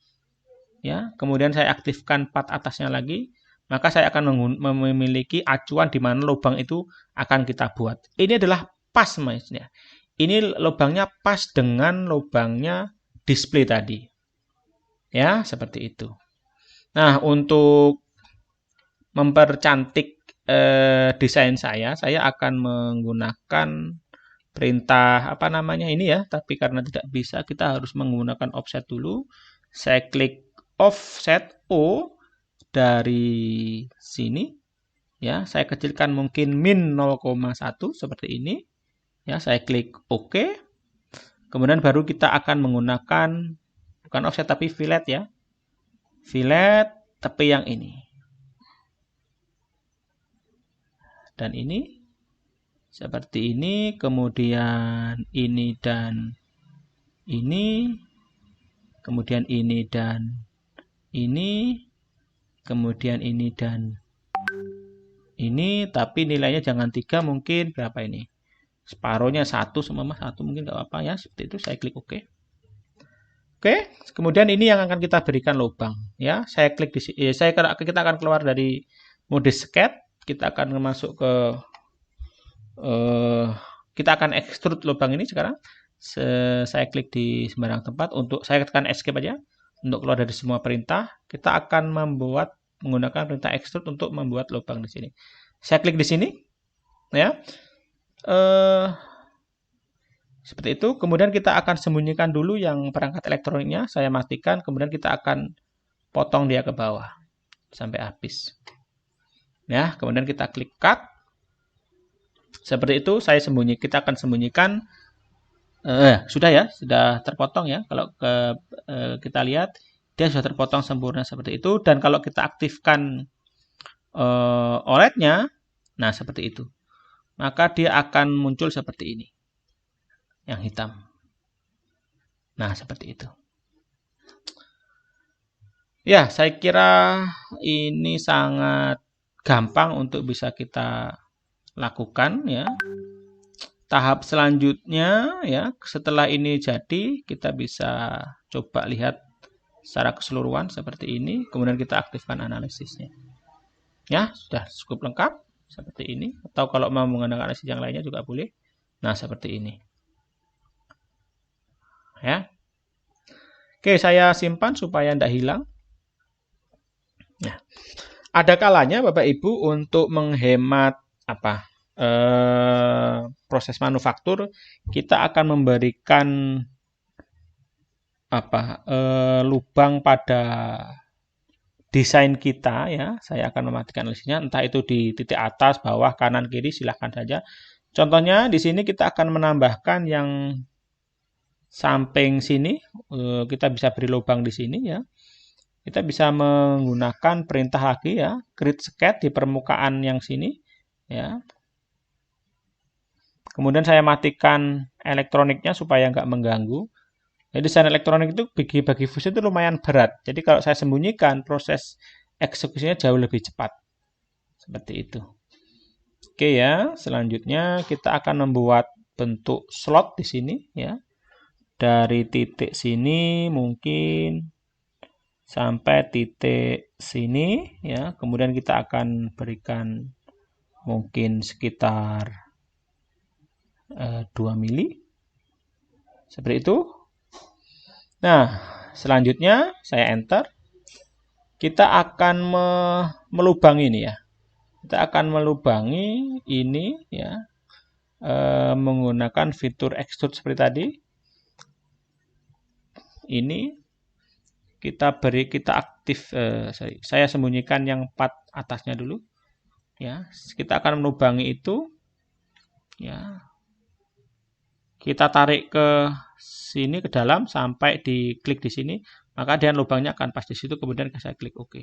ya. Kemudian saya aktifkan part atasnya lagi, maka saya akan memiliki acuan di mana lubang itu akan kita buat. Ini adalah pas, maksudnya. Ini lubangnya pas dengan lubangnya display tadi, ya, seperti itu. Nah, untuk mempercantik desain saya akan menggunakan perintah ini ya, tapi karena tidak bisa, kita harus menggunakan offset dulu. Saya klik offset O dari sini, Ya, saya kecilkan mungkin min 0,1 seperti ini. Ya, saya klik OK. Kemudian baru kita akan menggunakan bukan offset tapi fillet ya. Fillet tepi yang ini. Dan ini seperti ini, kemudian ini dan ini, kemudian ini dan ini, kemudian ini dan ini, tapi nilainya jangan 3, mungkin berapa ini? Separuhnya 1 sama 1 mungkin nggak apa-apa ya. Seperti itu saya klik OK. Oke, kemudian ini yang akan kita berikan lubang ya. Saya klik di sini. Kita akan keluar dari mode sketch. Kita akan masuk ke kita akan extrude lubang ini sekarang. Saya klik di sembarang tempat untuk saya tekan escape aja untuk keluar dari semua perintah. Kita akan menggunakan perintah extrude untuk membuat lubang di sini. Saya klik di sini, ya, seperti itu. Kemudian kita akan sembunyikan dulu yang perangkat elektroniknya. Saya matikan. Kemudian kita akan potong dia ke bawah sampai habis. Ya, kemudian kita klik cut. Seperti itu. Kita akan sembunyikan. Sudah ya, sudah terpotong ya. Kalau kita lihat. Dia sudah terpotong sempurna seperti itu. Dan kalau kita aktifkan OLED-nya, nah seperti itu. Maka dia akan muncul seperti ini. Yang hitam. Nah, seperti itu. Ya, saya kira ini sangat gampang untuk bisa kita lakukan ya. Tahap selanjutnya ya, setelah ini jadi, kita bisa coba lihat secara keseluruhan seperti ini, kemudian kita aktifkan analisisnya. Ya, sudah cukup lengkap seperti ini. Atau kalau mau menggunakan analisis yang lainnya juga boleh. Nah, seperti ini. Ya. Oke, saya simpan supaya tidak hilang. Nah, ada kalanya Bapak Ibu untuk menghemat proses manufaktur, kita akan memberikan lubang pada desain kita ya. Saya akan mematikan analisisnya, entah itu di titik atas, bawah, kanan, kiri, silahkan saja. Contohnya di sini kita akan menambahkan yang samping sini, kita bisa beri lubang di sini ya. Kita bisa menggunakan perintah lagi ya, create sketch di permukaan yang sini ya. Kemudian saya matikan elektroniknya supaya nggak mengganggu. Jadi desain elektronik itu bagi Fusion itu lumayan berat. Jadi kalau saya sembunyikan, proses eksekusinya jauh lebih cepat. Seperti itu. Oke ya, selanjutnya kita akan membuat bentuk slot di sini ya. Dari titik sini mungkin sampai titik sini ya. Kemudian kita akan berikan mungkin sekitar 2 mili. Seperti itu. Nah, selanjutnya saya enter. Kita akan melubangi ini ya. Kita akan melubangi ini ya. Menggunakan fitur extrude seperti tadi. Ini kita aktif, saya sembunyikan yang part atasnya dulu. Ya, kita akan melubangi itu. Ya. Kita tarik ke sini ke dalam sampai diklik di sini, maka dia lubangnya akan pas di situ. Kemudian saya klik OK.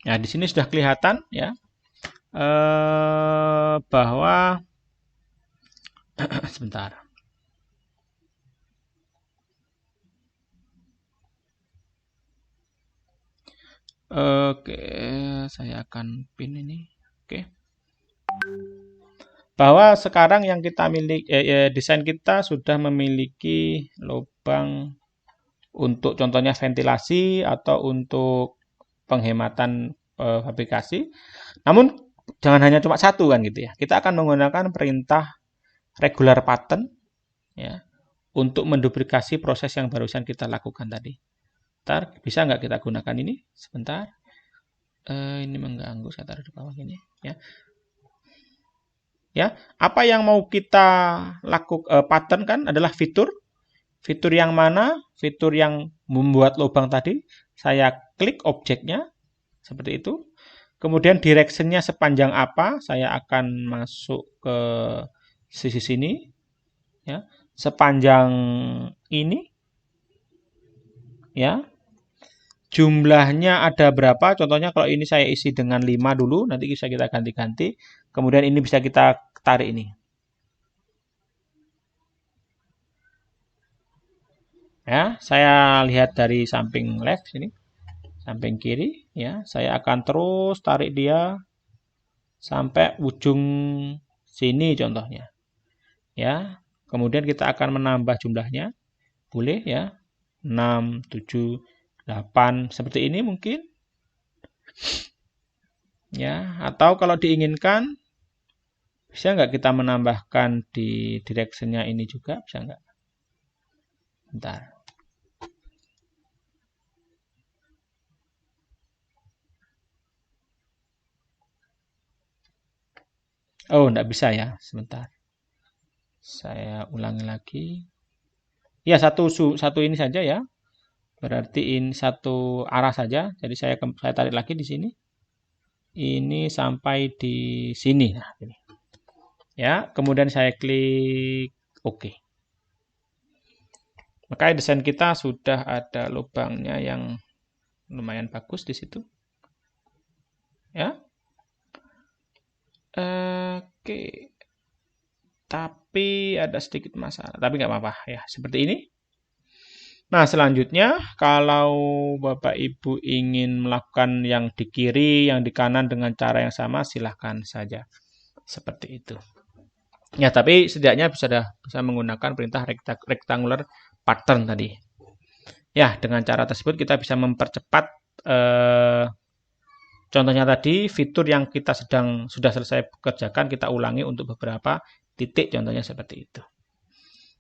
Nah, di sini sudah kelihatan ya bahwa sebentar. Oke, saya akan pin ini. Oke. Bahwa sekarang yang kita desain kita sudah memiliki lubang untuk contohnya ventilasi atau untuk penghematan fabrikasi. Namun jangan hanya cuma satu kan gitu ya. Kita akan menggunakan perintah regular pattern ya untuk menduplikasi proses yang barusan kita lakukan tadi. Ntar bisa nggak kita gunakan ini? Sebentar. Ini mengganggu, saya taruh di bawah ini ya. Ya, apa yang mau kita lakukan pattern kan adalah fitur. Fitur yang mana? Fitur yang membuat lubang tadi. Saya klik objeknya seperti itu. Kemudian direction-nya sepanjang apa? Saya akan masuk ke sisi sini, ya. Sepanjang ini, ya. Jumlahnya ada berapa? Contohnya kalau ini saya isi dengan 5 dulu, nanti bisa kita ganti-ganti. Kemudian ini bisa kita tarik ini. Ya, saya lihat dari samping left sini, samping kiri, ya. Saya akan terus tarik dia sampai ujung sini contohnya. Ya. Kemudian kita akan menambah jumlahnya. Boleh ya. 6, 7, 8 seperti ini mungkin. Ya, atau kalau diinginkan bisa nggak kita menambahkan di direction-nya ini juga? Bisa nggak? Bentar. Oh, nggak bisa ya. Sebentar. Saya ulangi lagi. Ya, satu ini saja ya. Berarti ini satu arah saja. Jadi saya tarik lagi di sini. Ini sampai di sini. Nah, ini. Ya, kemudian saya klik OK. Maka desain kita sudah ada lubangnya yang lumayan bagus di situ. Ya. Oke. Tapi ada sedikit masalah. Tapi nggak apa-apa ya. Seperti ini. Nah, selanjutnya kalau Bapak Ibu ingin melakukan yang di kiri, yang di kanan dengan cara yang sama, silahkan saja. Seperti itu. Ya, tapi setidaknya bisa menggunakan perintah rectangular pattern tadi. Ya, dengan cara tersebut kita bisa mempercepat contohnya tadi, fitur yang kita sudah selesai kerjakan, kita ulangi untuk beberapa titik, contohnya seperti itu.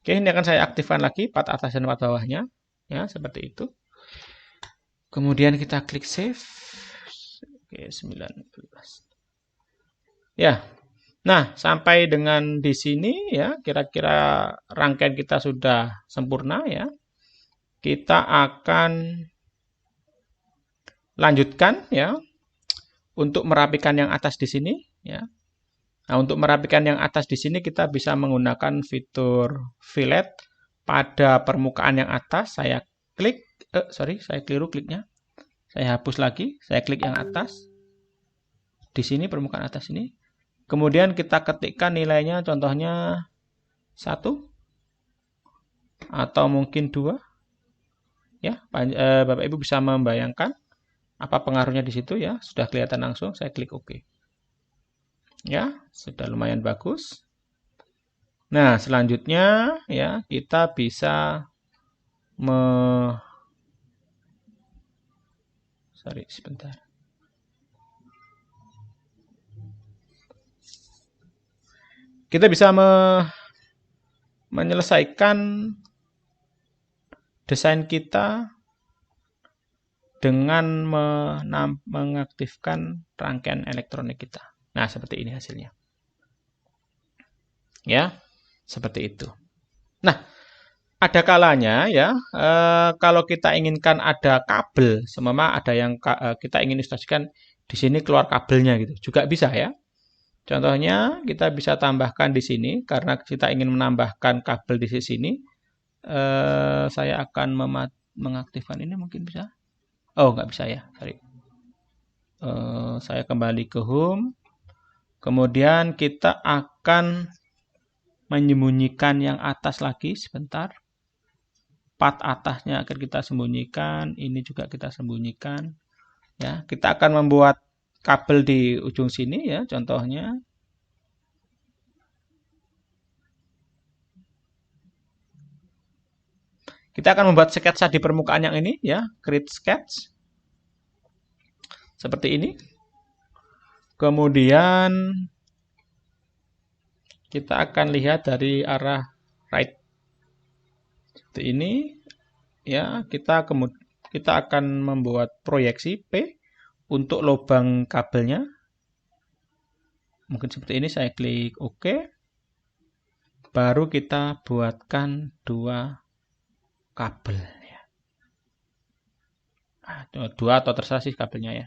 Oke, ini akan saya aktifkan lagi, part atas dan part bawahnya. Ya, seperti itu. Kemudian kita klik save. Oke, 19. Ya. Nah, sampai dengan di sini ya, kira-kira rangkaian kita sudah sempurna ya. Kita akan lanjutkan ya untuk merapikan yang atas di sini ya. Nah, untuk merapikan yang atas di sini kita bisa menggunakan fitur fillet pada permukaan yang atas. Saya klik, saya keliru kliknya. Saya hapus lagi, saya klik yang atas. Di sini permukaan atas ini. Kemudian kita ketikkan nilainya contohnya 1 atau mungkin 2. Ya, Bapak Ibu bisa membayangkan apa pengaruhnya di situ ya. Sudah kelihatan langsung, saya klik OK. Ya, sudah lumayan bagus. Nah, selanjutnya ya, kita bisa sebentar. Kita bisa menyelesaikan desain kita dengan mengaktifkan rangkaian elektronik kita. Nah, seperti ini hasilnya. Ya, seperti itu. Nah, ada kalanya ya, kalau kita inginkan ada kabel, semama ada yang kita ingin ilustrasikan di sini keluar kabelnya gitu, juga bisa ya. Contohnya kita bisa tambahkan di sini karena kita ingin menambahkan kabel di sini. Saya akan mengaktifkan ini mungkin bisa. Oh, nggak bisa ya, sorry. Saya kembali ke home. Kemudian kita akan menyembunyikan yang atas lagi sebentar. Part atasnya akan kita sembunyikan, ini juga kita sembunyikan. Ya, kita akan membuat kabel di ujung sini ya, contohnya. Kita akan membuat sketsa di permukaan yang ini ya, create sketch. Seperti ini. Kemudian kita akan lihat dari arah right. Seperti ini. Ya, kita akan membuat proyeksi P untuk lubang kabelnya. Mungkin seperti ini, saya klik OK. Baru kita buatkan 2 kabel. 2 atau terserah sih kabelnya ya.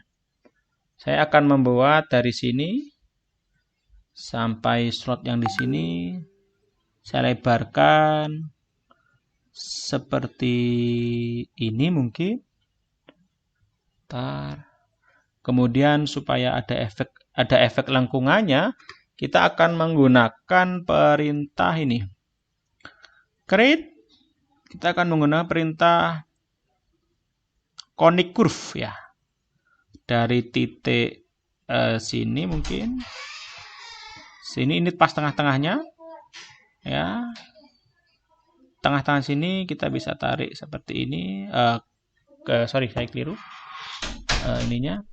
Saya akan membuat dari sini sampai slot yang di sini. Saya lebarkan seperti ini mungkin. Kemudian supaya ada efek lengkungannya, kita akan menggunakan perintah ini. Create. Kita akan menggunakan perintah conic curve ya. Dari titik sini mungkin. Sini ini pas tengah-tengahnya. Ya. Tengah-tengah sini kita bisa tarik seperti ini. Sorry, saya keliru. Ininya.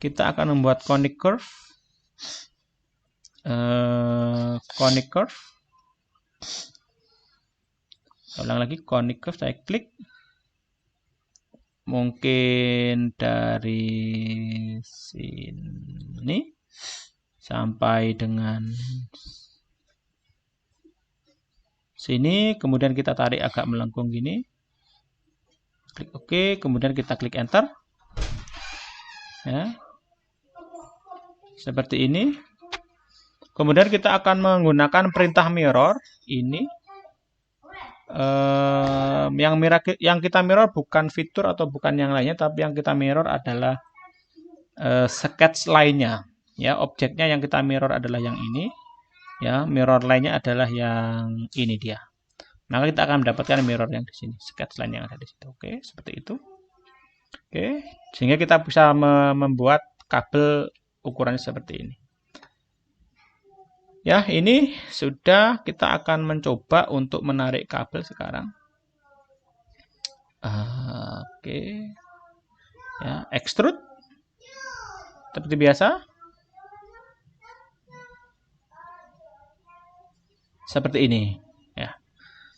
Kita akan membuat conic curve. Conic curve. Saya ulang lagi, conic curve, saya klik. Mungkin dari sini sampai dengan sini, kemudian kita tarik agak melengkung gini. Klik OK, kemudian kita klik enter. Ya. Seperti ini. Kemudian kita akan menggunakan perintah mirror ini. Yang kita mirror bukan fitur atau bukan yang lainnya, tapi yang kita mirror adalah sketch lainnya. Ya, objeknya yang kita mirror adalah yang ini. Ya, mirror lainnya adalah yang ini dia. Maka kita akan mendapatkan mirror yang di sini, sketch line yang ada di situ. Oke, seperti itu. Oke, sehingga kita bisa membuat kabel ukurannya seperti ini. Ya, ini sudah. Kita akan mencoba untuk menarik kabel sekarang. Oke. Ya, extrude. Seperti biasa. Seperti ini. Ya.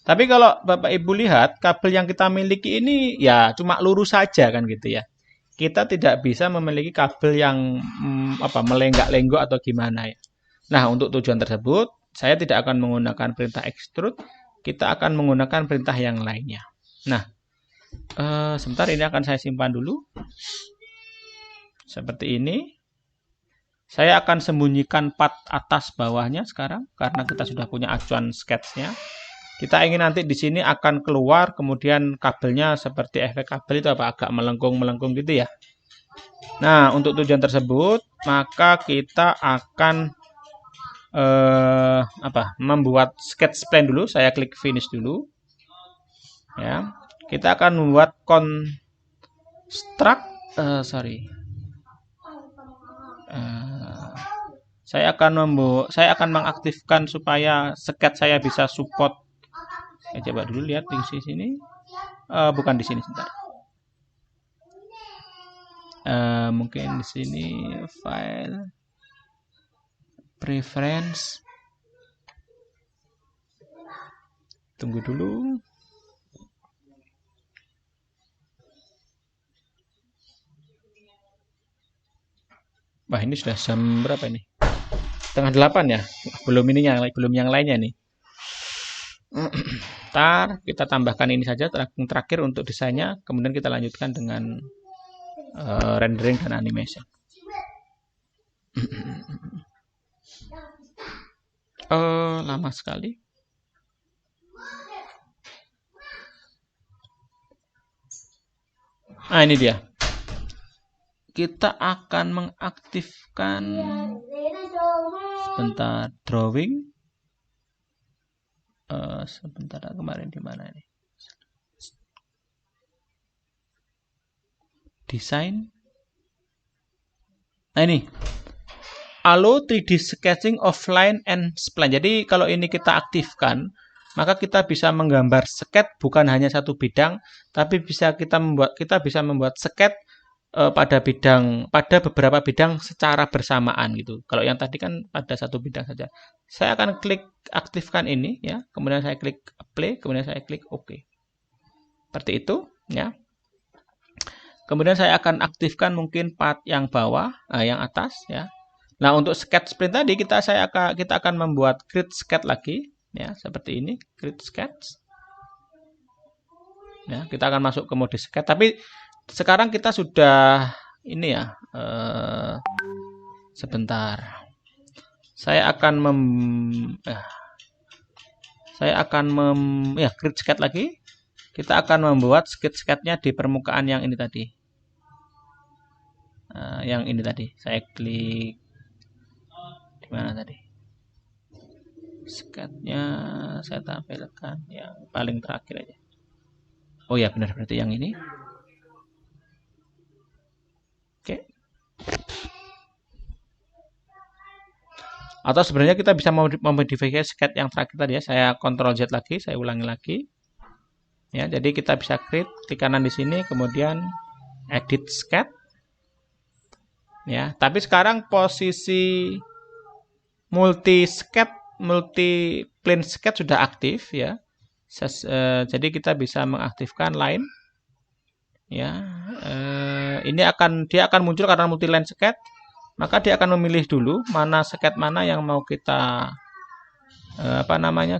Tapi kalau Bapak Ibu lihat, kabel yang kita miliki ini ya cuma lurus saja kan gitu ya. Kita tidak bisa memiliki kabel yang melenggak-lenggok atau gimana ya. Nah, untuk tujuan tersebut, saya tidak akan menggunakan perintah extrude, kita akan menggunakan perintah yang lainnya. Nah, sebentar, ini akan saya simpan dulu. Seperti ini. Saya akan sembunyikan part atas bawahnya sekarang, karena kita sudah punya acuan sketch-nya. Kita ingin nanti di sini akan keluar, kemudian kabelnya seperti efek kabel itu agak melengkung-melengkung gitu ya. Nah, untuk tujuan tersebut, maka kita akan membuat sketch plan dulu. Saya klik finish dulu. Ya, kita akan membuat construct. Saya akan mengaktifkan supaya sketch saya bisa support. Saya coba dulu lihat di sini. Bukan di sini, sebentar. Mungkin di sini file. Preference. Tunggu dulu. Wah, ini sudah jam berapa ini? Setengah 8 ya. Belum yang lainnya nih. Ntar kita tambahkan ini saja terakhir untuk desainnya. Kemudian kita lanjutkan dengan rendering dan animation. Lama sekali. Nah, ini dia. Kita akan mengaktifkan sebentar drawing. Sebentar, kemarin di mana ini? Desain. Nah, ini. Allow 3D sketching offline and spline. Jadi kalau ini kita aktifkan, maka kita bisa menggambar sketch bukan hanya satu bidang, tapi kita bisa membuat sketch pada beberapa bidang secara bersamaan gitu. Kalau yang tadi kan pada satu bidang saja. Saya akan klik aktifkan ini ya, kemudian saya klik play, kemudian saya klik OK. Seperti itu ya. Kemudian saya akan aktifkan mungkin part yang bawah, yang atas ya. Nah, untuk sketch spline tadi kita akan membuat create sketch lagi ya, seperti ini, create sketch. Ya, kita akan masuk ke mode sketch, tapi sekarang kita sudah ini ya, Sebentar. Saya akan create sketch lagi. Kita akan membuat sketch-sketchnya di permukaan yang ini tadi. Yang ini tadi. Saya klik di mana tadi? Sketchnya saya tampilkan yang paling terakhir aja. Oh ya, benar, berarti yang ini. Oke. Atau sebenarnya kita bisa memodifikasi sketch yang terakhir tadi ya. Saya Ctrl Z lagi, saya ulangi lagi. Ya, jadi kita bisa create di kanan di sini, kemudian edit sketch. Ya, tapi sekarang posisi multi plane sketch sudah aktif ya. Jadi kita bisa mengaktifkan line. Ya, dia akan muncul karena multi line sketch. Maka dia akan memilih dulu mana sketch mana yang mau kita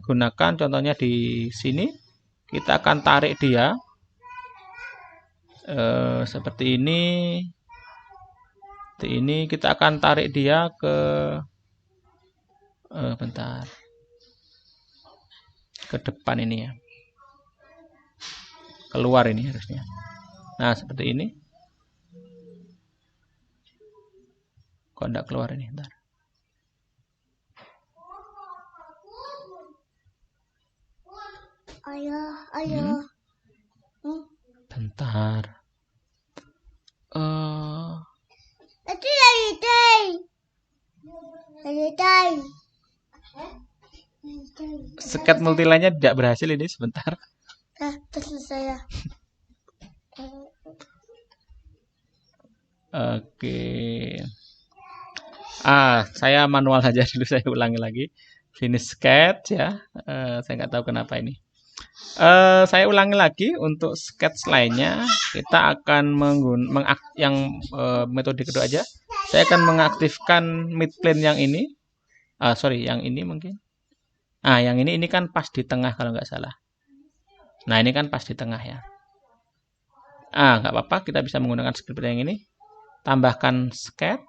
gunakan. Contohnya di sini kita akan tarik dia seperti ini. Ini kita akan tarik dia ke ke depan ini ya, keluar ini harusnya. Nah, seperti ini. Kok enggak keluar ini? Bentar. Ayah. Bentar. Itu dari Sketch multiline-nya tidak berhasil ini, sebentar. selesai ya. Oke. Saya manual saja dulu, saya ulangi lagi. Finish sketch ya. Saya nggak tahu kenapa ini. Saya ulangi lagi untuk sketch lainnya. Kita akan metode kedua aja. Saya akan mengaktifkan midplane yang ini. Yang ini mungkin. Yang ini kan pas di tengah kalau nggak salah. Nah, ini kan pas di tengah ya. Nggak apa-apa, kita bisa menggunakan script yang ini. Tambahkan sketch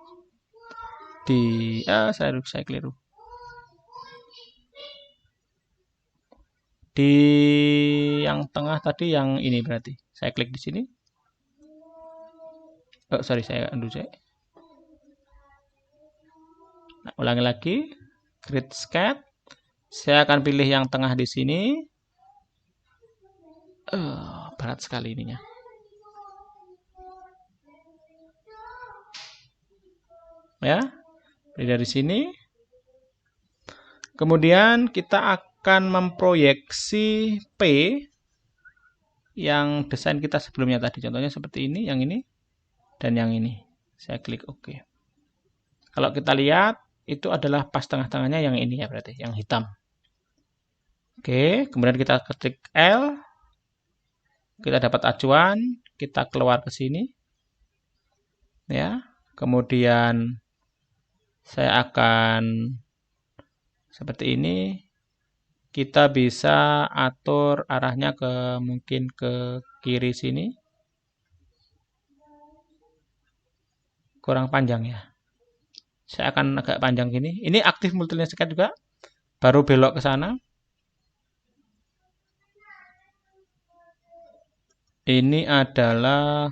di saya keliru. Di yang tengah tadi yang ini berarti. Saya klik di sini. Saya undo saya. Nah, ulangi lagi. Create sketch. Saya akan pilih yang tengah di sini. Berat sekali ininya. Ya, pilih dari sini. Kemudian kita akan memproyeksi P yang desain kita sebelumnya tadi. Contohnya seperti ini, yang ini, dan yang ini. Saya klik OK. Kalau kita lihat, itu adalah pas tengah-tengahnya yang ini ya berarti, yang hitam. Oke, kemudian kita ketik L. Kita dapat acuan, kita keluar ke sini. Ya, kemudian saya akan seperti ini. Kita bisa atur arahnya mungkin ke kiri sini. Kurang panjang ya. Saya akan agak panjang gini. Ini aktif multiline sketch juga. Baru belok ke sana. Ini adalah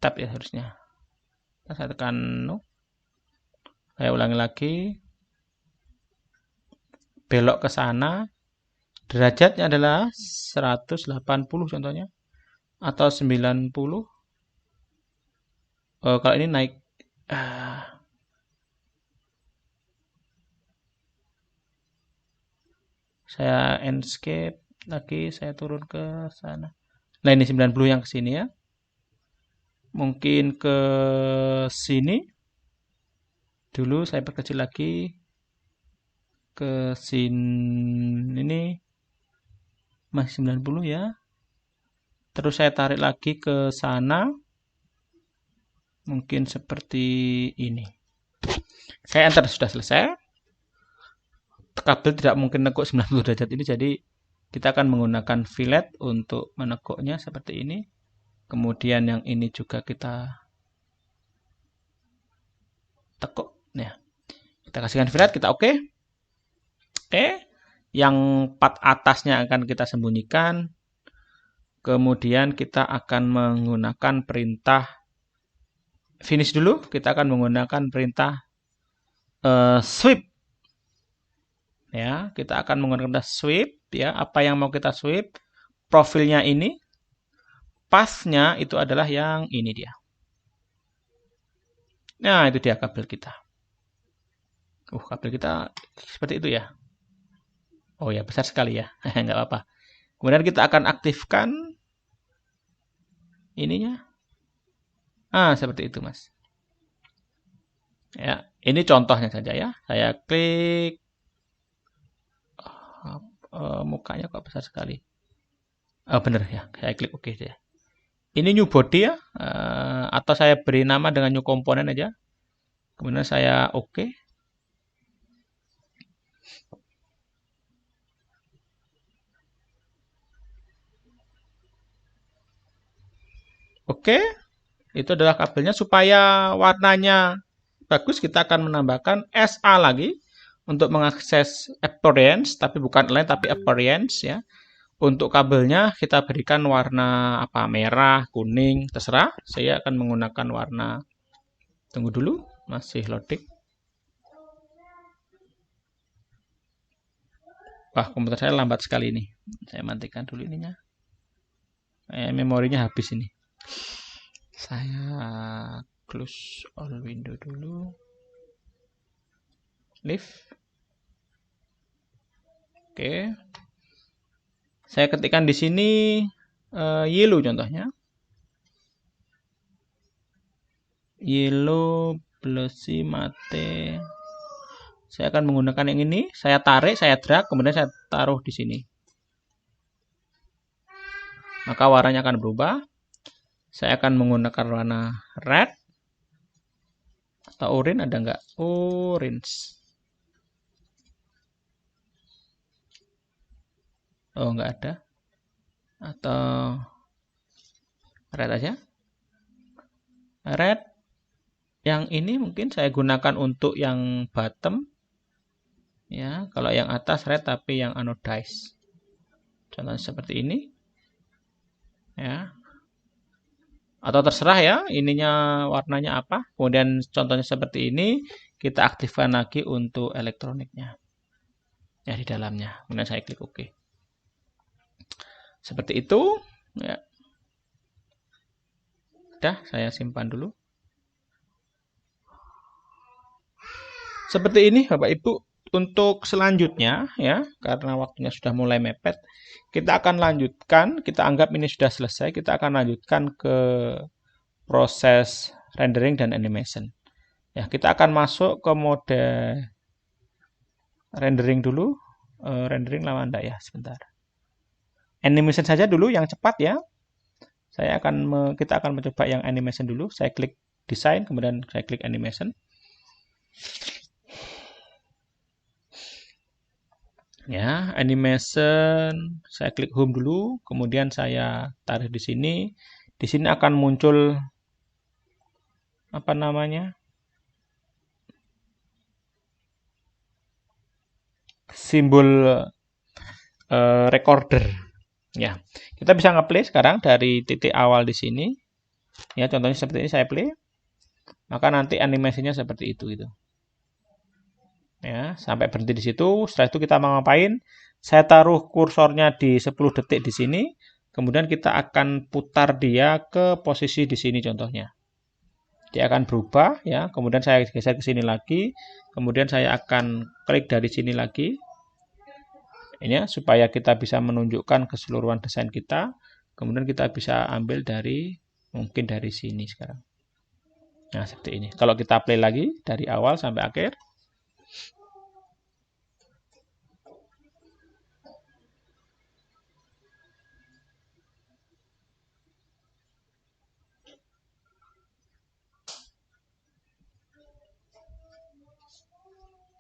tab ya harusnya. Saya tekan no. Saya ulangi lagi. Belok ke sana. Derajatnya adalah 180 contohnya. Atau 90. Kalau ini naik. Saya escape lagi, saya turun ke sana. Nah, ini 90 yang ke sini ya. Mungkin ke sini. Dulu saya perkecil lagi. Ke sini ini masih 90 ya. Terus saya tarik lagi ke sana. Mungkin seperti ini. Saya enter, sudah selesai. Kabel tidak mungkin nekuk 90 derajat ini, jadi kita akan menggunakan fillet untuk menekuknya seperti ini. Kemudian yang ini juga kita tekuk. Nah, kita kasihkan VRAT, kita oke. Oke. Yang part atasnya akan kita sembunyikan. Kemudian kita akan menggunakan perintah finish dulu. Kita akan menggunakan perintah sweep. Ya, kita akan menggunakan perintah sweep. Ya, apa yang mau kita sweep? Profilnya ini. Path-nya itu adalah yang ini dia. Nah, itu dia kabel kita. Kabel kita seperti itu ya. Oh ya, besar sekali ya. Nggak apa-apa. Kemudian kita akan aktifkan ininya. Seperti itu, Mas. Ya, ini contohnya saja ya. Saya klik. Mukanya kok besar sekali. Bener ya. Saya klik oke deh. Ini new body ya, atau saya beri nama dengan new component aja. Kemudian saya oke. Oke, itu adalah kabelnya. Supaya warnanya bagus, kita akan menambahkan SA lagi untuk mengakses appearance, tapi bukan line tapi appearance ya. Untuk kabelnya kita berikan warna apa? Merah, kuning, terserah. Saya akan menggunakan warna. Tunggu dulu, masih loading. Wah, komputer saya lambat sekali ini. Saya matikan dulu ininya. Memorinya habis ini. Saya close all window dulu. Leave. Oke. Saya ketikkan di sini yellow contohnya. Yellow plus mate. Saya akan menggunakan yang ini. Saya tarik, saya drag, kemudian saya taruh di sini. Maka warnanya akan berubah. Saya akan menggunakan warna red. Atau orange, ada nggak? Orange. Oh, nggak ada. Atau red aja. Red. Yang ini mungkin saya gunakan untuk yang bottom. Ya, kalau yang atas red tapi yang anodized. Contohnya seperti ini. Ya. Atau terserah ya, ininya warnanya apa. Kemudian contohnya seperti ini, kita aktifkan lagi untuk elektroniknya. Ya, di dalamnya. Kemudian saya klik OK. Seperti itu. Ya. Udah, saya simpan dulu. Seperti ini Bapak Ibu. Untuk selanjutnya ya, karena waktunya sudah mulai mepet, kita akan lanjutkan, kita anggap ini sudah selesai, kita akan lanjutkan ke proses rendering dan animation. Ya, kita akan masuk ke mode rendering dulu. Rendering lama enggak ya, sebentar. Animation saja dulu yang cepat ya. Kita akan mencoba yang animation dulu. Saya klik design, kemudian saya klik animation. Ya, animation, saya klik home dulu, kemudian saya taruh di sini. Di sini akan muncul apa namanya? Simbol recorder. Ya, kita bisa nge-play sekarang dari titik awal di sini. Ya, contohnya seperti ini saya play. Maka nanti animasinya seperti itu gitu. Ya, sampai berhenti di situ. Setelah itu kita mau ngapain? Saya taruh kursornya di 10 detik di sini. Kemudian kita akan putar dia ke posisi di sini contohnya. Dia akan berubah ya. Kemudian saya geser ke sini lagi. Kemudian saya akan klik dari sini lagi. Ini ya, supaya kita bisa menunjukkan keseluruhan desain kita. Kemudian kita bisa ambil mungkin dari sini sekarang. Nah, seperti ini. Kalau kita play lagi dari awal sampai akhir.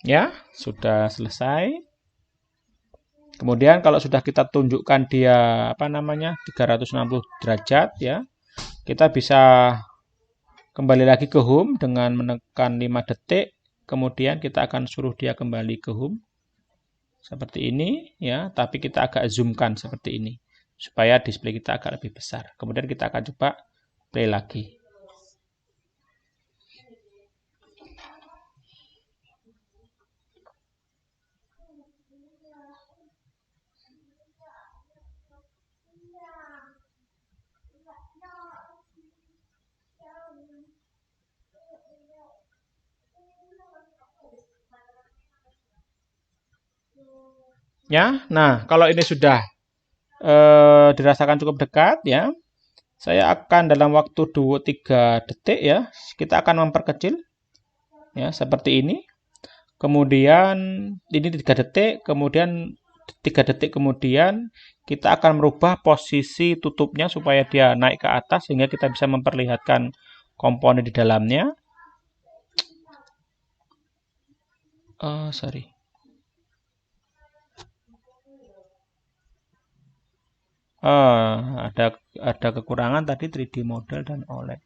Ya, sudah selesai. Kemudian kalau sudah kita tunjukkan dia 360 derajat ya. kita bisa kembali lagi ke home dengan menekan 5 detik, kemudian kita akan suruh dia kembali ke home. Seperti ini ya, tapi kita agak zoomkan seperti ini supaya display kita agak lebih besar. Kemudian kita akan coba play lagi. Ya, nah kalau ini sudah dirasakan cukup dekat ya, saya akan dalam waktu 2-3 detik ya, kita akan memperkecil ya seperti ini. Kemudian ini 3 detik, kemudian 3 detik kemudian kita akan merubah posisi tutupnya supaya dia naik ke atas sehingga kita bisa memperlihatkan komponen di dalamnya. Sorry. Ada kekurangan tadi 3D model dan OLED.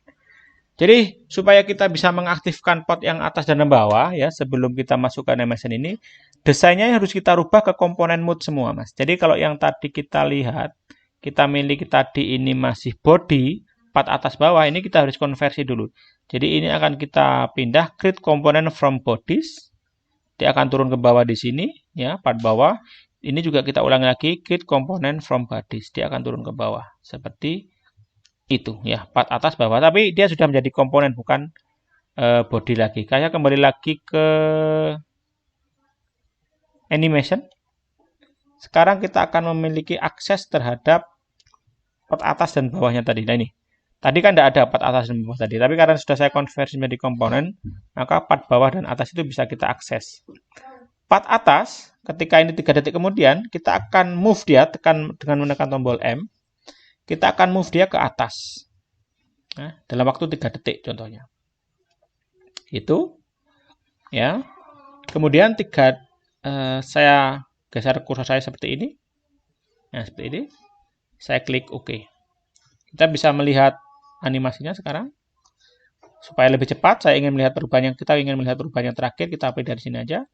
Jadi supaya kita bisa mengaktifkan pot yang atas dan bawah ya sebelum kita masukkan MSN ini, desainnya harus kita rubah ke komponen mood semua, Mas. Jadi kalau yang tadi kita lihat, kita miliki tadi ini masih body, part atas bawah, ini kita harus konversi dulu. Jadi ini akan kita pindah create component from bodies. Dia akan turun ke bawah di sini ya, part bawah. Ini juga kita ulangi lagi, create component from bodies. Dia akan turun ke bawah. Seperti itu ya, part atas bawah. Tapi dia sudah menjadi komponen, bukan body lagi. Saya kembali lagi ke animation. Sekarang kita akan memiliki akses terhadap part atas dan bawahnya tadi. Nah ini. Tadi kan tidak ada part atas dan bawah tadi. Tapi karena sudah saya konversi menjadi komponen, maka part bawah dan atas itu bisa kita akses. Part atas, ketika ini 3 detik kemudian, kita akan move dia dengan menekan tombol M. Kita akan move dia ke atas. Nah, dalam waktu 3 detik contohnya. Itu. Ya. Kemudian saya geser kursor saya seperti ini. Nah, seperti ini. Saya klik OK. Kita bisa melihat animasinya sekarang. Supaya lebih cepat, kita ingin melihat perubahan yang terakhir, kita play dari sini aja.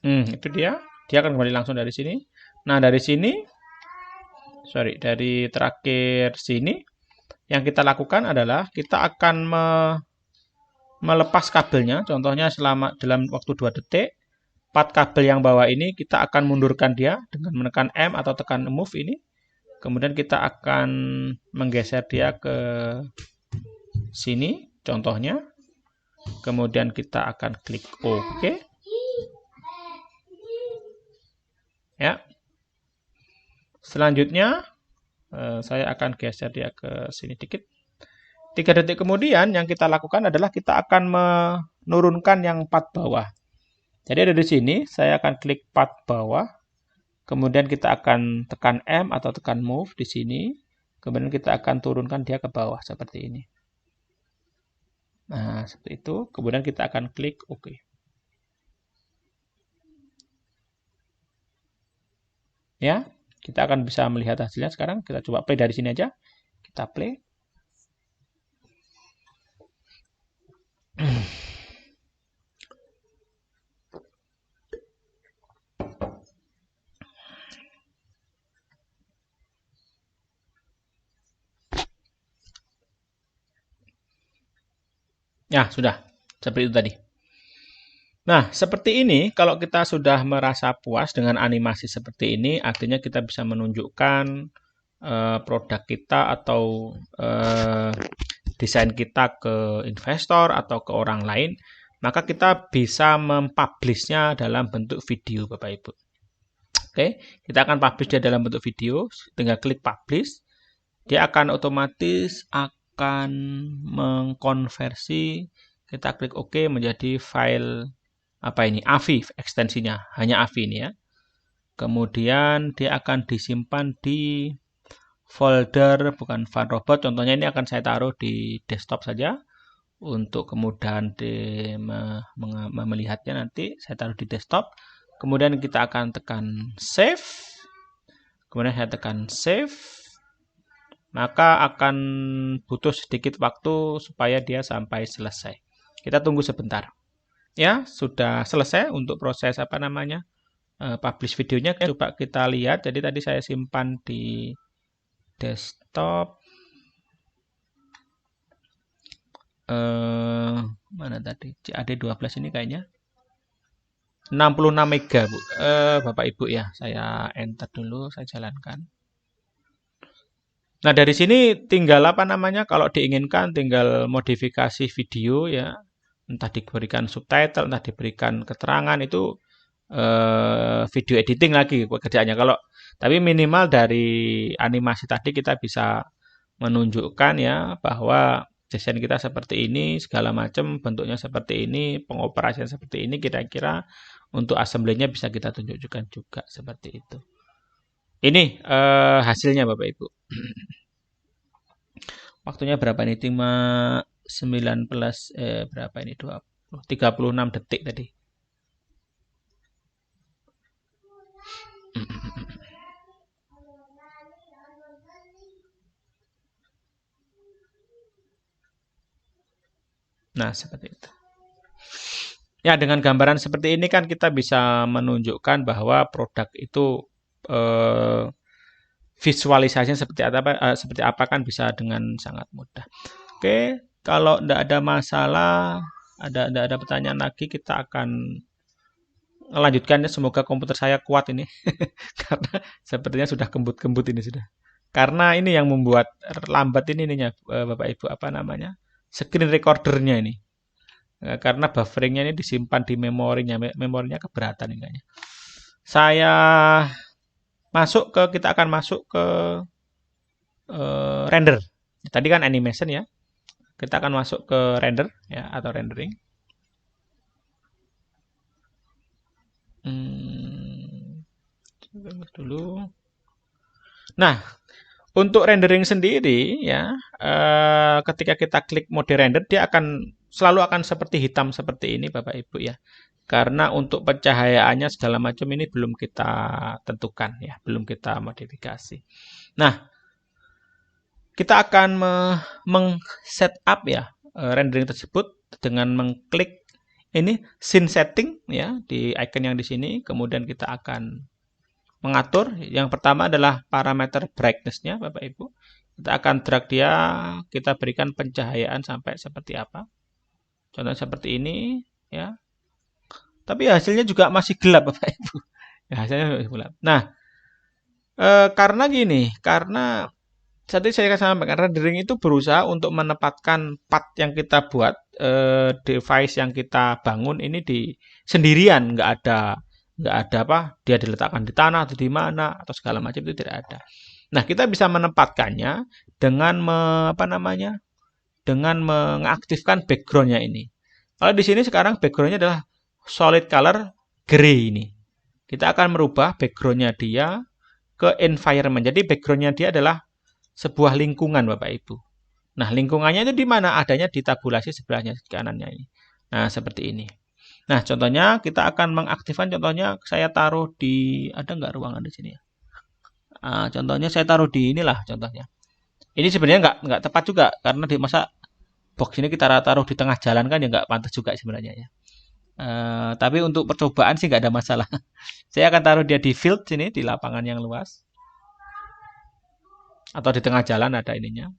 Itu dia. Dia akan kembali langsung dari sini. Nah, dari sini, dari terakhir sini, yang kita lakukan adalah kita akan melepas kabelnya. Contohnya dalam waktu 2 detik, part kabel yang bawah ini kita akan mundurkan dia dengan menekan M atau tekan move ini. Kemudian kita akan menggeser dia ke sini, contohnya. Kemudian kita akan klik OK. Ya. Selanjutnya saya akan geser dia ke sini dikit. 3 detik kemudian yang kita lakukan adalah kita akan menurunkan yang part bawah. Jadi ada di sini, saya akan klik part bawah. Kemudian kita akan tekan M atau tekan move di sini. Kemudian kita akan turunkan dia ke bawah seperti ini. Nah, seperti itu. Kemudian kita akan klik OK. Ya, kita akan bisa melihat hasilnya sekarang. Kita coba play dari sini aja. Kita play. Ya, sudah. Seperti itu tadi. Nah, seperti ini, kalau kita sudah merasa puas dengan animasi seperti ini, artinya kita bisa menunjukkan produk kita atau desain kita ke investor atau ke orang lain, maka kita bisa mempublishnya dalam bentuk video, Bapak Ibu. Oke, kita akan publish dia dalam bentuk video, tinggal klik publish, dia akan otomatis akan mengkonversi, kita klik OK menjadi file AVI ekstensinya, hanya AVI ini ya. Kemudian dia akan disimpan di folder, bukan file robot, contohnya ini akan saya taruh di desktop saja untuk kemudahan melihatnya nanti saya taruh di desktop. Kemudian kita akan tekan save. Kemudian saya tekan save. Maka akan butuh sedikit waktu supaya dia sampai selesai. Kita tunggu sebentar. Ya, sudah selesai untuk proses publish videonya. Coba kita lihat. Jadi tadi saya simpan di desktop. Mana tadi? CAD12 ini kayaknya 66 mega, Bu. Bapak Ibu ya. Saya enter dulu, saya jalankan. Nah, dari sini tinggal kalau diinginkan tinggal modifikasi video ya. Entah diberikan subtitle, entah diberikan keterangan, itu video editing lagi pekerjaannya. Tapi minimal dari animasi tadi kita bisa menunjukkan ya bahwa desain kita seperti ini, segala macam bentuknya seperti ini, pengoperasian seperti ini, kira-kira untuk assembly-nya bisa kita tunjukkan juga seperti itu. Ini hasilnya Bapak Ibu. Waktunya berapa ini? 19 berapa ini? 36 detik tadi. Nah, seperti itu. Ya, dengan gambaran seperti ini kan kita bisa menunjukkan bahwa produk itu visualisasinya seperti apa kan bisa dengan sangat mudah. Oke, kalau tidak ada masalah, ada pertanyaan lagi, kita akan melanjutkannya. Semoga komputer saya kuat ini, karena sepertinya sudah kembut-kembut ini sudah. Karena ini yang membuat lambat ininya, Bapak Ibu, screen recordernya ini. Karena bufferingnya ini disimpan di memorinya keberatan ini kayaknya. Kita akan masuk ke render. Tadi kan animation ya. Kita akan masuk ke render ya, atau rendering. Dulu. Nah, untuk rendering sendiri ya, ketika kita klik mode render, dia selalu akan seperti hitam seperti ini Bapak Ibu ya. Karena untuk pencahayaannya segala macam ini belum kita tentukan ya, belum kita modifikasi. Nah, kita akan meng-setup ya rendering tersebut dengan mengklik ini scene setting ya di icon yang di sini. Kemudian kita akan mengatur. Yang pertama adalah parameter brightness-nya Bapak Ibu. Kita akan drag dia, kita berikan pencahayaan sampai seperti apa. Contohnya seperti ini ya. Tapi hasilnya juga masih gelap Bapak Ibu. Ya, hasilnya masih gelap. Nah, karena tadi saya sampaikan rendering itu berusaha untuk menempatkan path yang kita buat, device yang kita bangun ini di sendirian, nggak ada dia diletakkan di tanah atau di mana atau segala macam, itu tidak ada. Nah, kita bisa menempatkannya dengan dengan mengaktifkan background-nya ini. Kalau di sini sekarang background-nya adalah solid color gray ini. Kita akan merubah background-nya dia ke environment. Jadi background-nya dia adalah sebuah lingkungan Bapak Ibu. Nah, lingkungannya itu di mana? Adanya di tabulasi sebelahnya kanannya ini. Nah, seperti ini. Nah, contohnya kita akan mengaktifkan, contohnya saya taruh di, ada nggak ruangan di sini ya? Contohnya saya taruh di inilah contohnya. Ini sebenarnya nggak tepat juga, karena di masa box ini kita taruh di tengah jalan kan ya nggak pantas juga sebenarnya ya. Tapi untuk percobaan sih nggak ada masalah. Saya akan taruh dia di field sini, di lapangan yang luas. Atau di tengah jalan ada ininya.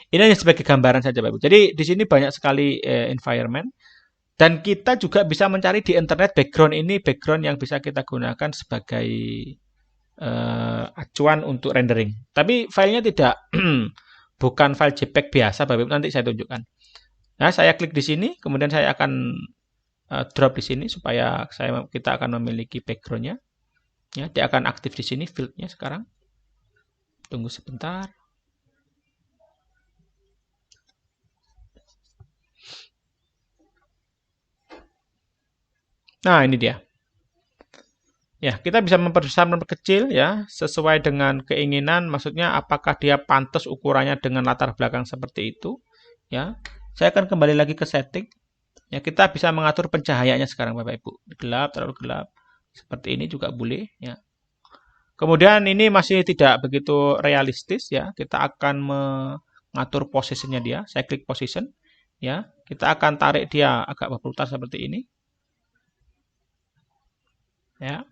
Ini hanya sebagai gambaran saja Bapak Ibu. Jadi di sini banyak sekali environment. Dan kita juga bisa mencari di internet background yang bisa kita gunakan sebagai acuan untuk rendering. Tapi filenya tidak bukan file JPEG biasa Bapak Ibu, nanti saya tunjukkan. Nah, saya klik di sini, kemudian saya akan drop di sini supaya kita akan memiliki background-nya. Ya, dia akan aktif di sini field-nya sekarang. Tunggu sebentar. Nah, ini dia. Ya, kita bisa memperbesar, memperkecil ya, sesuai dengan keinginan. Maksudnya apakah dia pantas ukurannya dengan latar belakang seperti itu, ya. Saya akan kembali lagi ke setting. Ya, kita bisa mengatur pencahayaannya sekarang Bapak Ibu. Gelap, terlalu gelap. Seperti ini juga boleh ya. Kemudian ini masih tidak begitu realistis ya. Kita akan mengatur posisinya dia. Saya klik position ya. Kita akan tarik dia agak berputar seperti ini. Ya.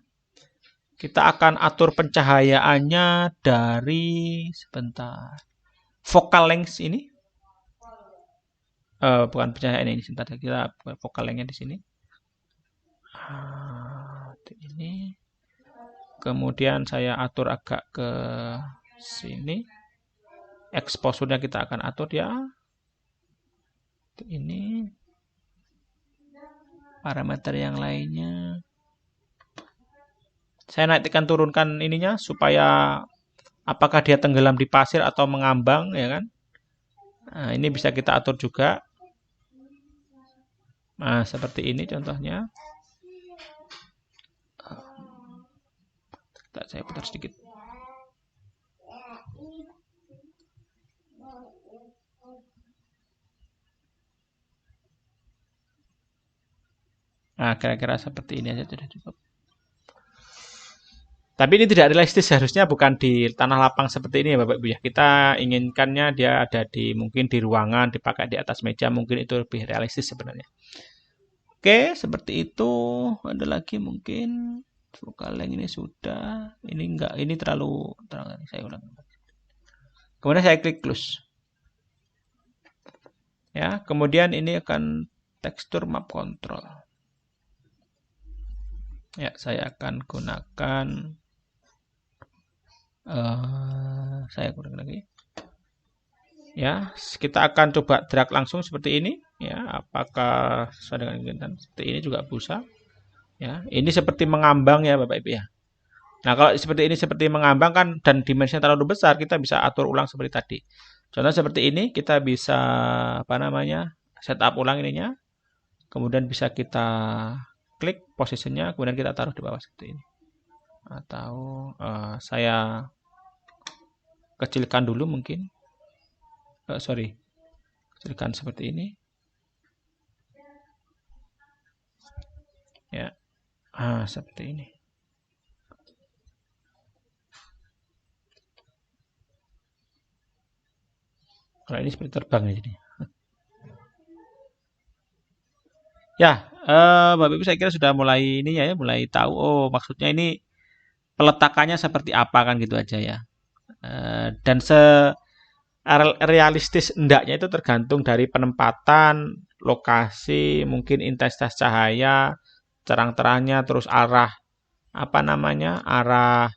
Kita akan atur pencahayaannya dari sebentar. Focal length ini. Bukan pencahayaan ini, sebentar kita focal length-nya di sini. Ini. Kemudian saya atur agak ke sini. Exposure-nya kita akan atur ya. Ini. Parameter yang lainnya. Saya naikkan turunkan ininya supaya apakah dia tenggelam di pasir atau mengambang ya kan. Nah, ini bisa kita atur juga. Nah, seperti ini contohnya. Saya putar sedikit. Nah, kira-kira seperti ini aja sudah cukup. Tapi ini tidak realistis, harusnya bukan di tanah lapang seperti ini ya Bapak Ibu ya. Kita inginkannya dia ada di mungkin di ruangan, dipakai di atas meja, mungkin itu lebih realistis sebenarnya. Oke, seperti itu. Ada lagi mungkin focal length ini sudah. Ini enggak, ini terlalu terang. Saya ulang. Kemudian saya klik close. Ya, kemudian ini akan tekstur map control. Ya, saya akan gunakan saya kurang lagi. Ya, kita akan coba drag langsung seperti ini. Ya, apakah sesuai dengan keinginan? Seperti ini juga bisa. Ya, ini seperti mengambang ya Bapak Ibu ya. Nah, kalau seperti ini seperti mengambang kan dan dimensinya terlalu besar, kita bisa atur ulang seperti tadi. Contoh seperti ini, kita bisa setup ulang ininya. Kemudian bisa kita klik posisinya, kemudian kita taruh di bawah seperti ini. Atau saya kecilkan dulu mungkin. Kecilkan seperti ini. Ya, seperti ini. Kalau ini seperti terbang ya jadi. Ya, Bapak Ibu saya kira sudah mulai ini ya, mulai tahu. Oh, maksudnya ini peletakannya seperti apa kan gitu aja ya. Dan realistis endaknya itu tergantung dari penempatan, lokasi, mungkin intensitas cahaya, terang-terangnya, terus arah arah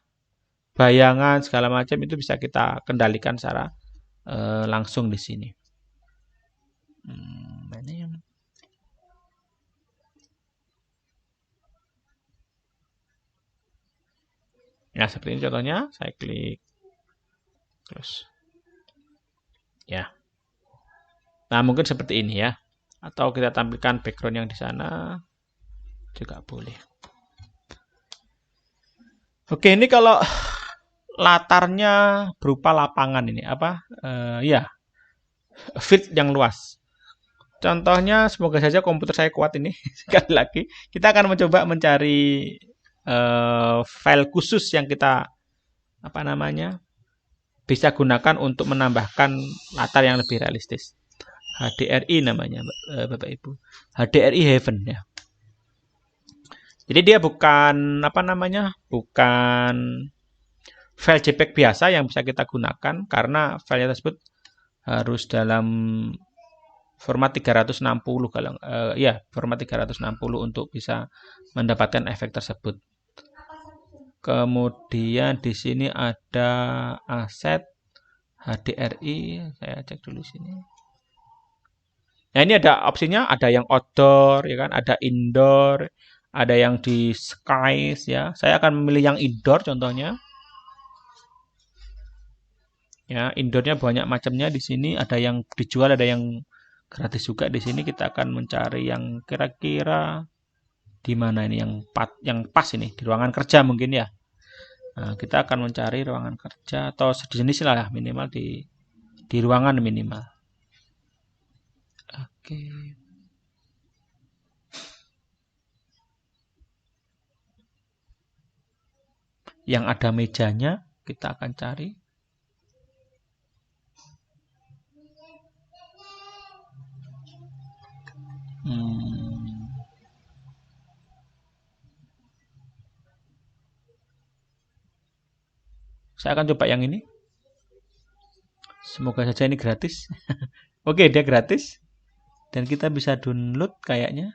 bayangan segala macam itu bisa kita kendalikan secara langsung di sini. Ini yang ya seperti ini contohnya, saya klik close. Ya. Nah, mungkin seperti ini ya. Atau kita tampilkan background yang di sana juga boleh. Oke, ini kalau latarnya berupa lapangan ini ya. Field yang luas. Contohnya semoga saja komputer saya kuat ini. Sekali lagi, kita akan mencoba mencari file khusus yang kita bisa gunakan untuk menambahkan latar yang lebih realistis. HDRI namanya Bapak Ibu. HDRI Heaven ya. Jadi dia bukan bukan file JPEG biasa yang bisa kita gunakan karena file tersebut harus dalam format 360 kalau format 360 untuk bisa mendapatkan efek tersebut. Kemudian di sini ada aset HDRI, saya cek dulu sini. Nah, ini ada opsinya, ada yang outdoor ya kan, ada indoor, ada yang di skies ya. Saya akan memilih yang indoor contohnya. Ya, indoornya banyak macamnya di sini, ada yang dijual, ada yang gratis juga di sini. Kita akan mencari yang kira-kira di mana ini yang pas ini, di ruangan kerja mungkin ya. Nah, kita akan mencari ruangan kerja atau sejenis lah minimal di ruangan minimal. Oke. Yang ada mejanya kita akan cari. Saya akan coba yang ini. Semoga saja ini gratis. Oke, dia gratis. Dan kita bisa download kayaknya.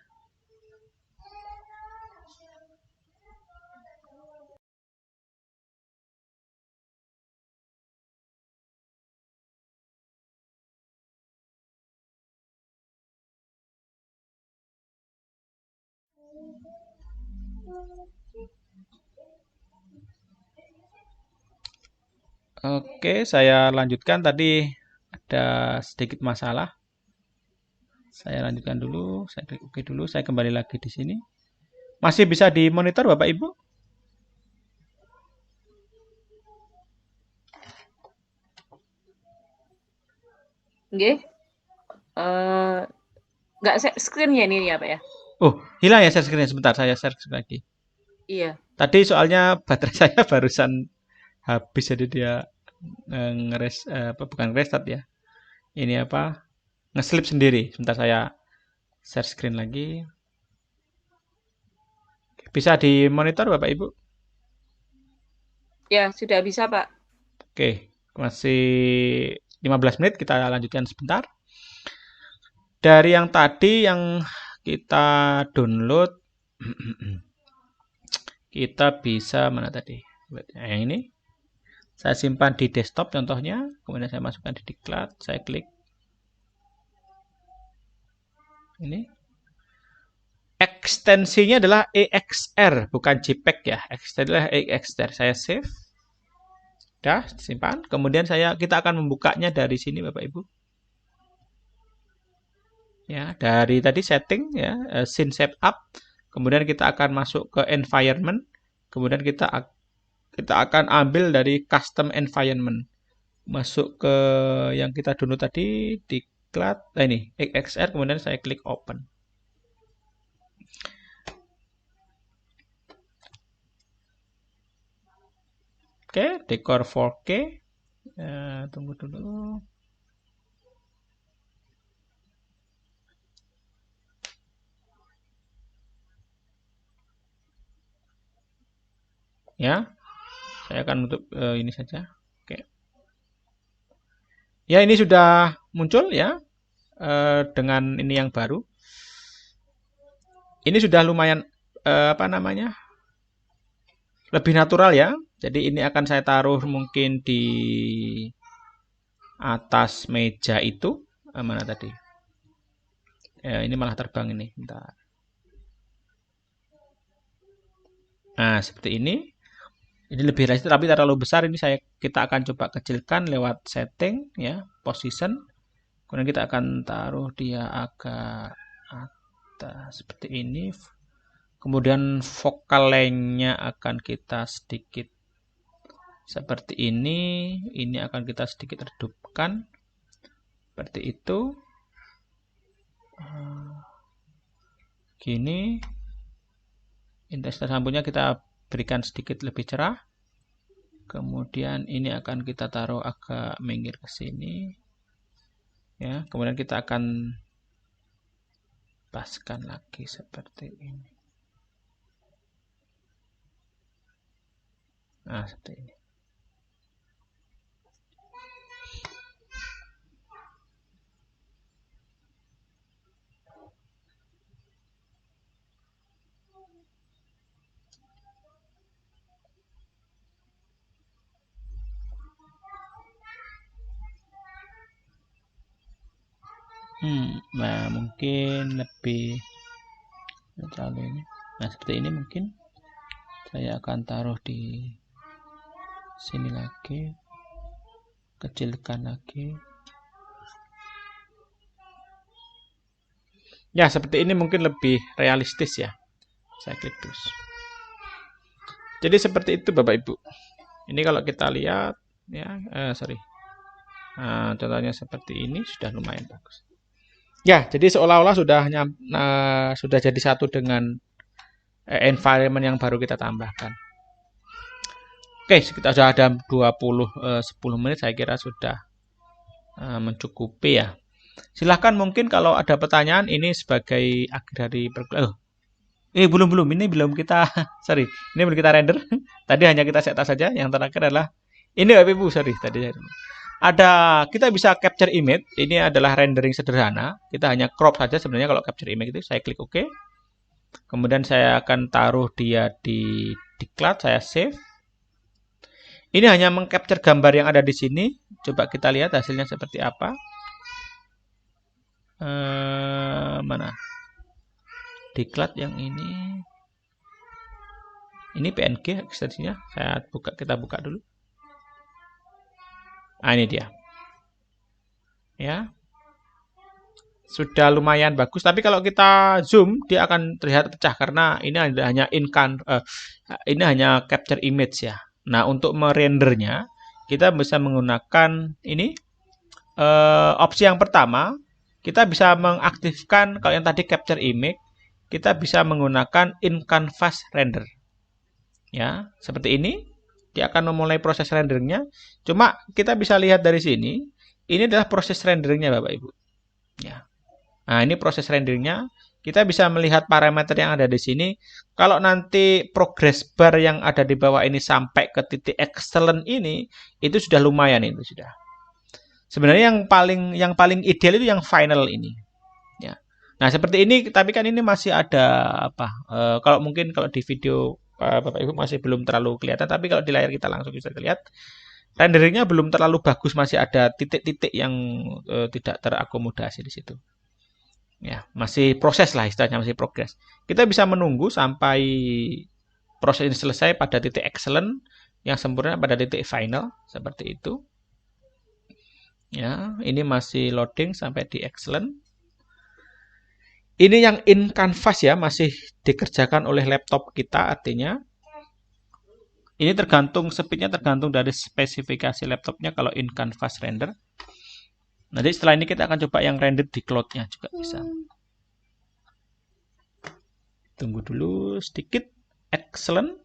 Oke, saya lanjutkan. Tadi ada sedikit masalah. Saya lanjutkan dulu. Saya klik OK dulu. Saya kembali lagi di sini. Masih bisa dimonitor, Bapak Ibu? Nggih. Nggak share screen ya ini ya, Pak ya? Oh, hilang ya share screen. Sebentar, saya share screen lagi. Iya. Tadi soalnya baterai saya barusan habis, jadi dia bukan restart ya. Ini apa? Nge-sleep sendiri. Sebentar saya share screen lagi. Bisa dimonitor Bapak Ibu? Ya, sudah bisa, Pak. Oke, masih 15 menit, kita lanjutkan sebentar. Dari yang tadi yang kita download, kita bisa, mana tadi? Yang ini. Saya simpan di desktop contohnya, kemudian saya masukkan di diklat, saya klik. Ini. Ekstensinya adalah EXR, bukan JPEG ya. Ekstensinya adalah EXR. Saya save. Sudah, simpan. Kemudian kita akan membukanya dari sini Bapak Ibu. Ya, dari tadi setting ya, scene setup. Kemudian kita akan masuk ke environment. Kemudian kita akan ambil dari custom environment. Masuk ke yang kita download tadi, diklat. Nah ini, EXR, kemudian saya klik open. Oke, dekor 4K. Tunggu dulu. Ya, saya akan tutup ini saja. Oke. Ya, ini sudah muncul ya dengan ini yang baru. Ini sudah lumayan lebih natural ya. Jadi ini akan saya taruh mungkin di atas meja itu. Mana tadi? Ini malah terbang ini. Bentar. Nah, seperti ini. Ini lebih realistis, tapi terlalu besar. Ini kita akan coba kecilkan lewat setting ya, position. Kemudian kita akan taruh dia agak atas seperti ini. Kemudian focal length-nya akan kita sedikit seperti ini. Ini akan kita sedikit redupkan seperti itu. Gini. Intensitas lampunya kita berikan sedikit lebih cerah. Kemudian ini akan kita taruh agak minggir ke sini. Ya, kemudian kita akan paskan lagi seperti ini. Nah, seperti ini. Nah, mungkin lebih terlalu ini. Nah, seperti ini mungkin saya akan taruh di sini lagi, kecilkan lagi. Ya, seperti ini mungkin lebih realistis ya. Saya klik terus. Jadi seperti itu Bapak Ibu. Ini kalau kita lihat ya, Nah, contohnya seperti ini sudah lumayan bagus. Ya, jadi seolah-olah sudah jadi satu dengan environment yang baru kita tambahkan. Oke, kita sudah ada 10 menit, saya kira sudah mencukupi ya. Silahkan mungkin kalau ada pertanyaan, ini sebagai akhir dari perkuliahan. Belum, ini belum kita, sorry, ini belum kita render. Tadi hanya kita cetak saja. Yang terakhir adalah ini Bapak Ibu, sorry tadi kita bisa capture image. Ini adalah rendering sederhana. Kita hanya crop saja sebenarnya kalau capture image itu. Saya klik OK. Kemudian saya akan taruh dia di cloud, saya save. Ini hanya mengcapture gambar yang ada di sini. Coba kita lihat hasilnya seperti apa. Mana? Di cloud yang ini. Ini PNG ekstensinya. Kita buka dulu. Nah, ini dia. Ya. Sudah lumayan bagus, tapi kalau kita zoom dia akan terlihat pecah karena ini hanya ini hanya capture image ya. Nah, untuk merendernya kita bisa menggunakan ini opsi yang pertama, kita bisa mengaktifkan kalau yang tadi capture image, kita bisa menggunakan in canvas render. Ya, seperti ini. Dia akan memulai proses renderingnya. Cuma kita bisa lihat dari sini, ini adalah proses renderingnya Bapak Ibu. Ya. Nah, ini proses renderingnya. Kita bisa melihat parameter yang ada di sini. Kalau nanti progress bar yang ada di bawah ini sampai ke titik excellent ini, itu sudah lumayan itu sudah. Sebenarnya yang paling ideal itu yang final ini. Ya. Nah, seperti ini, tapi kan ini masih ada apa? Kalau di video Bapak Ibu masih belum terlalu kelihatan, tapi kalau di layar kita langsung bisa lihat renderingnya belum terlalu bagus, masih ada titik-titik yang tidak terakomodasi di situ. Ya, masih proses lah istilahnya, masih progres. Kita bisa menunggu sampai proses ini selesai pada titik excellent, yang sempurna pada titik final seperti itu. Ya, ini masih loading sampai di excellent. Ini yang in canvas ya, masih dikerjakan oleh laptop kita, artinya ini speednya tergantung dari spesifikasi laptopnya kalau in canvas render. Nanti setelah ini kita akan coba yang render di cloud-nya juga bisa. Tunggu dulu sedikit. Excellent.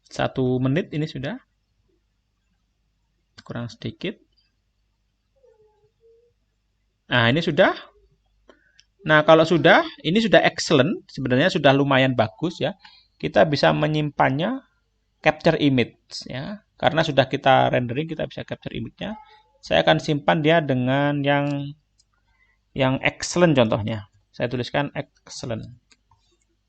Satu menit ini sudah. Kurang sedikit. Nah, ini sudah. Nah, kalau sudah, ini sudah excellent. Sebenarnya sudah lumayan bagus ya. Kita bisa menyimpannya capture image ya. Karena sudah kita rendering, kita bisa capture image-nya. Saya akan simpan dia dengan yang excellent contohnya. Saya tuliskan excellent.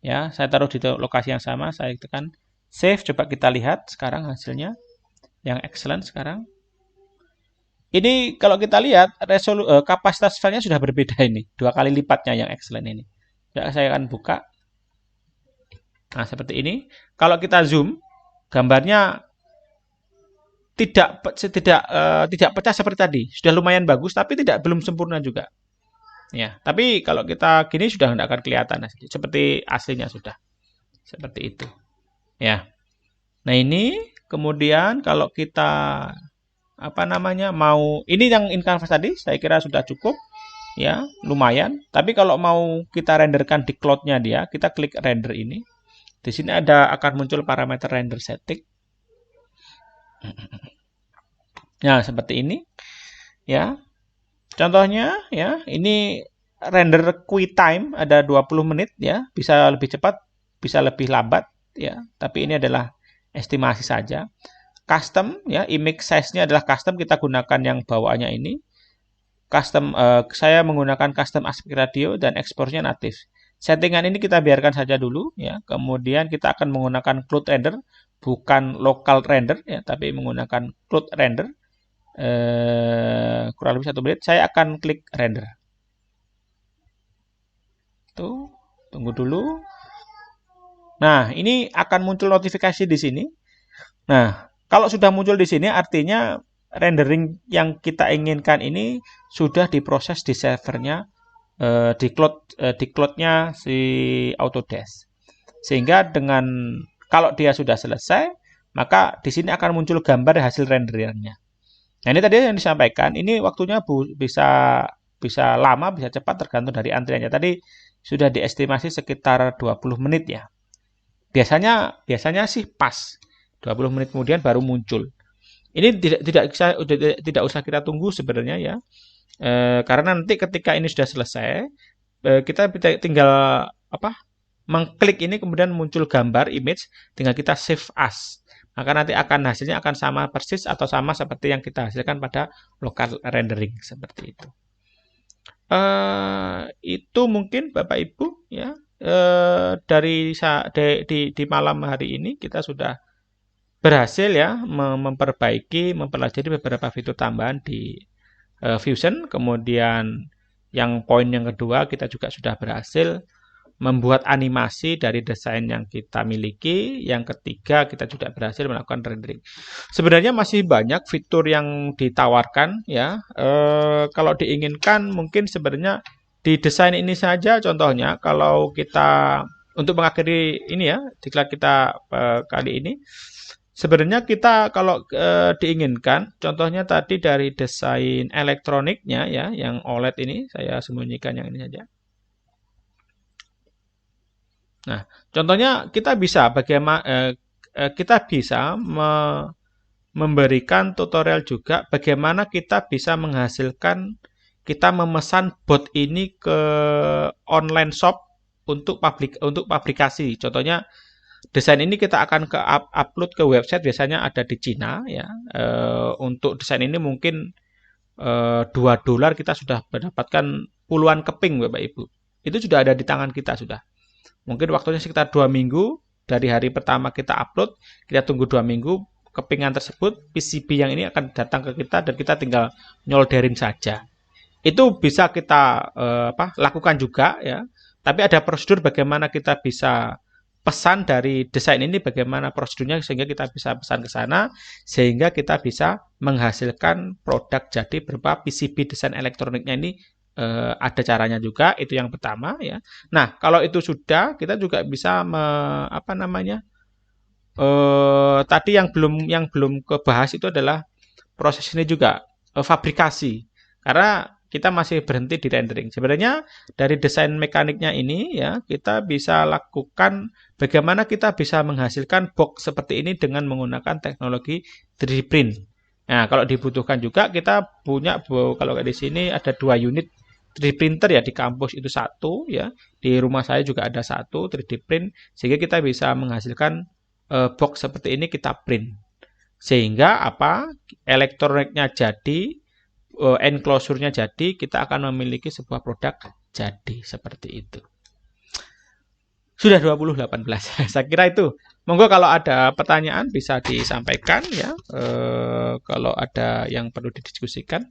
Ya, saya taruh di lokasi yang sama, saya tekan save, coba kita lihat sekarang hasilnya yang excellent sekarang. Ini kalau kita lihat kapasitas filenya sudah berbeda ini, 2 kali lipatnya yang excellent ini. Ya, saya akan buka. Nah, seperti ini. Kalau kita zoom, gambarnya tidak pecah seperti tadi. Sudah lumayan bagus, tapi belum sempurna juga. Ya, tapi kalau kita gini sudah tidak akan kelihatan seperti aslinya sudah. Seperti itu. Ya. Nah, ini kemudian kalau kita mau ini yang in canvas tadi saya kira sudah cukup ya, lumayan. Tapi kalau mau kita renderkan di cloud-nya dia, kita klik render ini. Di sini akan muncul parameter render setting. Nah, seperti ini. Ya. Contohnya ya, ini render queue time ada 20 menit ya, bisa lebih cepat, bisa lebih lambat ya, tapi ini adalah estimasi saja. Custom ya, image size-nya adalah custom, kita gunakan yang bawaannya ini. Custom saya menggunakan custom aspect ratio dan ekspornya native. Settingan ini kita biarkan saja dulu ya. Kemudian kita akan menggunakan cloud render, bukan local render ya, tapi menggunakan cloud render. Kurang lebih 1 menit. Saya akan klik render. Tuh, tunggu dulu. Nah, ini akan muncul notifikasi di sini. Nah, kalau sudah muncul di sini artinya rendering yang kita inginkan ini sudah diproses di servernya, di cloud-nya si Autodesk. Sehingga dengan Kalau dia sudah selesai, maka di sini akan muncul gambar hasil renderingnya. Nah, ini tadi yang disampaikan, ini waktunya bisa lama, bisa cepat tergantung dari antriannya. Tadi sudah diestimasi sekitar 20 menit ya. Biasanya sih pas 20 menit kemudian baru muncul. Ini tidak usah kita tunggu sebenarnya ya. Karena nanti ketika ini sudah selesai, kita tinggal mengklik ini kemudian muncul gambar image, tinggal kita save as. Maka nanti hasilnya akan sama persis atau sama seperti yang kita hasilkan pada local rendering seperti itu. Itu mungkin Bapak Ibu ya. Di malam hari ini kita sudah berhasil ya mempelajari beberapa fitur tambahan di Fusion. Kemudian yang poin yang kedua, kita juga sudah berhasil membuat animasi dari desain yang kita miliki. Yang ketiga, kita juga berhasil melakukan rendering. Sebenarnya masih banyak fitur yang ditawarkan ya. Kalau diinginkan mungkin sebenarnya di desain ini saja contohnya, kalau kita untuk mengakhiri ini ya, diklat kita kali ini, sebenarnya kita kalau diinginkan, contohnya tadi dari desain elektroniknya ya, yang OLED ini, saya sembunyikan yang ini saja. Nah, contohnya kita bisa memberikan tutorial juga bagaimana kita bisa menghasilkan, kita memesan bot ini ke online shop untuk publikasi. Contohnya desain ini kita akan upload ke website, biasanya ada di Cina ya. Untuk desain ini mungkin $2 kita sudah mendapatkan puluhan keping Bapak Ibu. Itu sudah ada di tangan kita sudah. Mungkin waktunya sekitar 2 minggu dari hari pertama kita upload, kita tunggu 2 minggu, kepingan tersebut PCB yang ini akan datang ke kita dan kita tinggal nyolderin saja. Itu bisa kita lakukan juga ya. Tapi ada prosedur bagaimana kita bisa pesan dari desain ini, bagaimana prosedurnya sehingga kita bisa pesan ke sana, sehingga kita bisa menghasilkan produk jadi berupa PCB desain elektroniknya ini. Ada caranya juga, itu yang pertama ya. Nah, kalau itu sudah, kita juga bisa tadi yang belum kebahas itu adalah proses ini juga fabrikasi. Karena kita masih berhenti di rendering. Sebenarnya dari desain mekaniknya ini ya, kita bisa lakukan bagaimana kita bisa menghasilkan box seperti ini dengan menggunakan teknologi 3D print. Nah, kalau dibutuhkan juga kita punya, kalau di sini ada 2 unit 3D printer ya, di kampus itu 1 ya, di rumah saya juga ada 1 3D print, sehingga kita bisa menghasilkan box seperti ini, kita print. Sehingga elektroniknya jadi, enclosure-nya jadi, kita akan memiliki sebuah produk jadi seperti itu. Sudah 2018. Saya kira itu. Monggo kalau ada pertanyaan bisa disampaikan ya. Kalau ada yang perlu didiskusikan.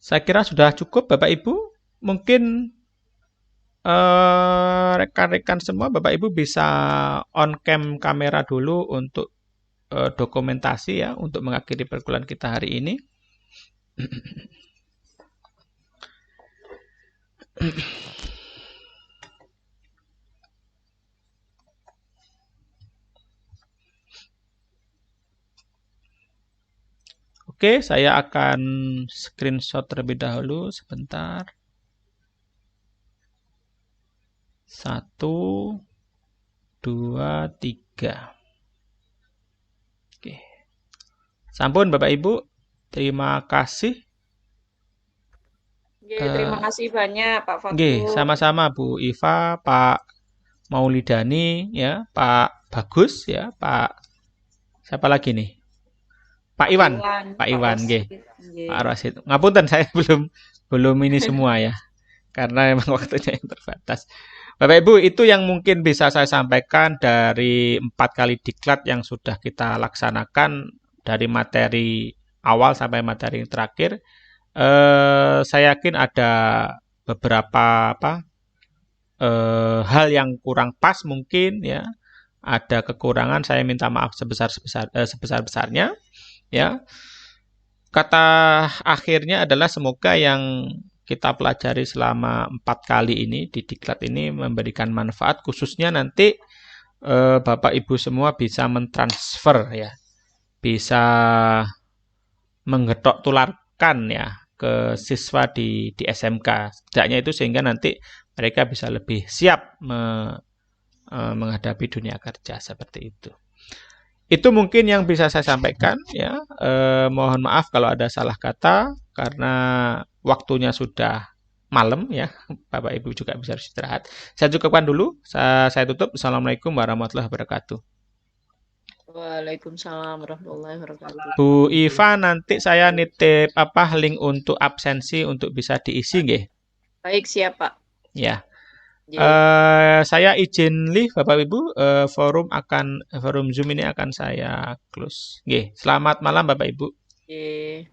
Saya kira sudah cukup Bapak Ibu. Mungkin rekan-rekan semua, Bapak Ibu bisa on cam kamera dulu untuk dokumentasi ya, untuk mengakhiri perkuliahan kita hari ini. Oke, saya akan screenshot terlebih dahulu sebentar. 1, 2, 3. Oke. Sampun Bapak Ibu, terima kasih. Terima kasih banyak Pak Fatul. Oke, sama-sama Bu Iva, Pak Maulidani ya, Pak Bagus ya, Pak siapa lagi nih? Pak Iwan, Pak Iwan, nggih. Pak Rasid. Ngapunten saya belum ini semua ya. Karena memang waktunya yang terbatas. Bapak Ibu, itu yang mungkin bisa saya sampaikan dari 4 kali diklat yang sudah kita laksanakan dari materi awal sampai materi yang terakhir. Saya yakin ada beberapa hal yang kurang pas mungkin ya. Ada kekurangan, saya minta maaf sebesar-besarnya ya. kata akhirnya adalah semoga yang kita pelajari selama 4 kali ini di diklat ini memberikan manfaat, khususnya nanti Bapak Ibu semua bisa mentransfer ya, bisa menggetok tularkan ya ke siswa di SMK. Setidaknya itu sehingga nanti mereka bisa lebih siap menghadapi dunia kerja seperti itu. Itu mungkin yang bisa saya sampaikan ya. Mohon maaf kalau ada salah kata karena waktunya sudah malam ya. Bapak Ibu juga bisa istirahat. Saya cukupkan dulu. Saya tutup. Assalamualaikum warahmatullahi wabarakatuh. Waalaikumsalam warahmatullahi wabarakatuh. Bu Iva, nanti saya nitip link untuk absensi untuk bisa diisi nggih. Baik, siap, Pak. Ya. Ya. Saya izin live Bapak Ibu, forum Zoom ini akan saya close. Nggih, selamat malam Bapak Ibu. Oke.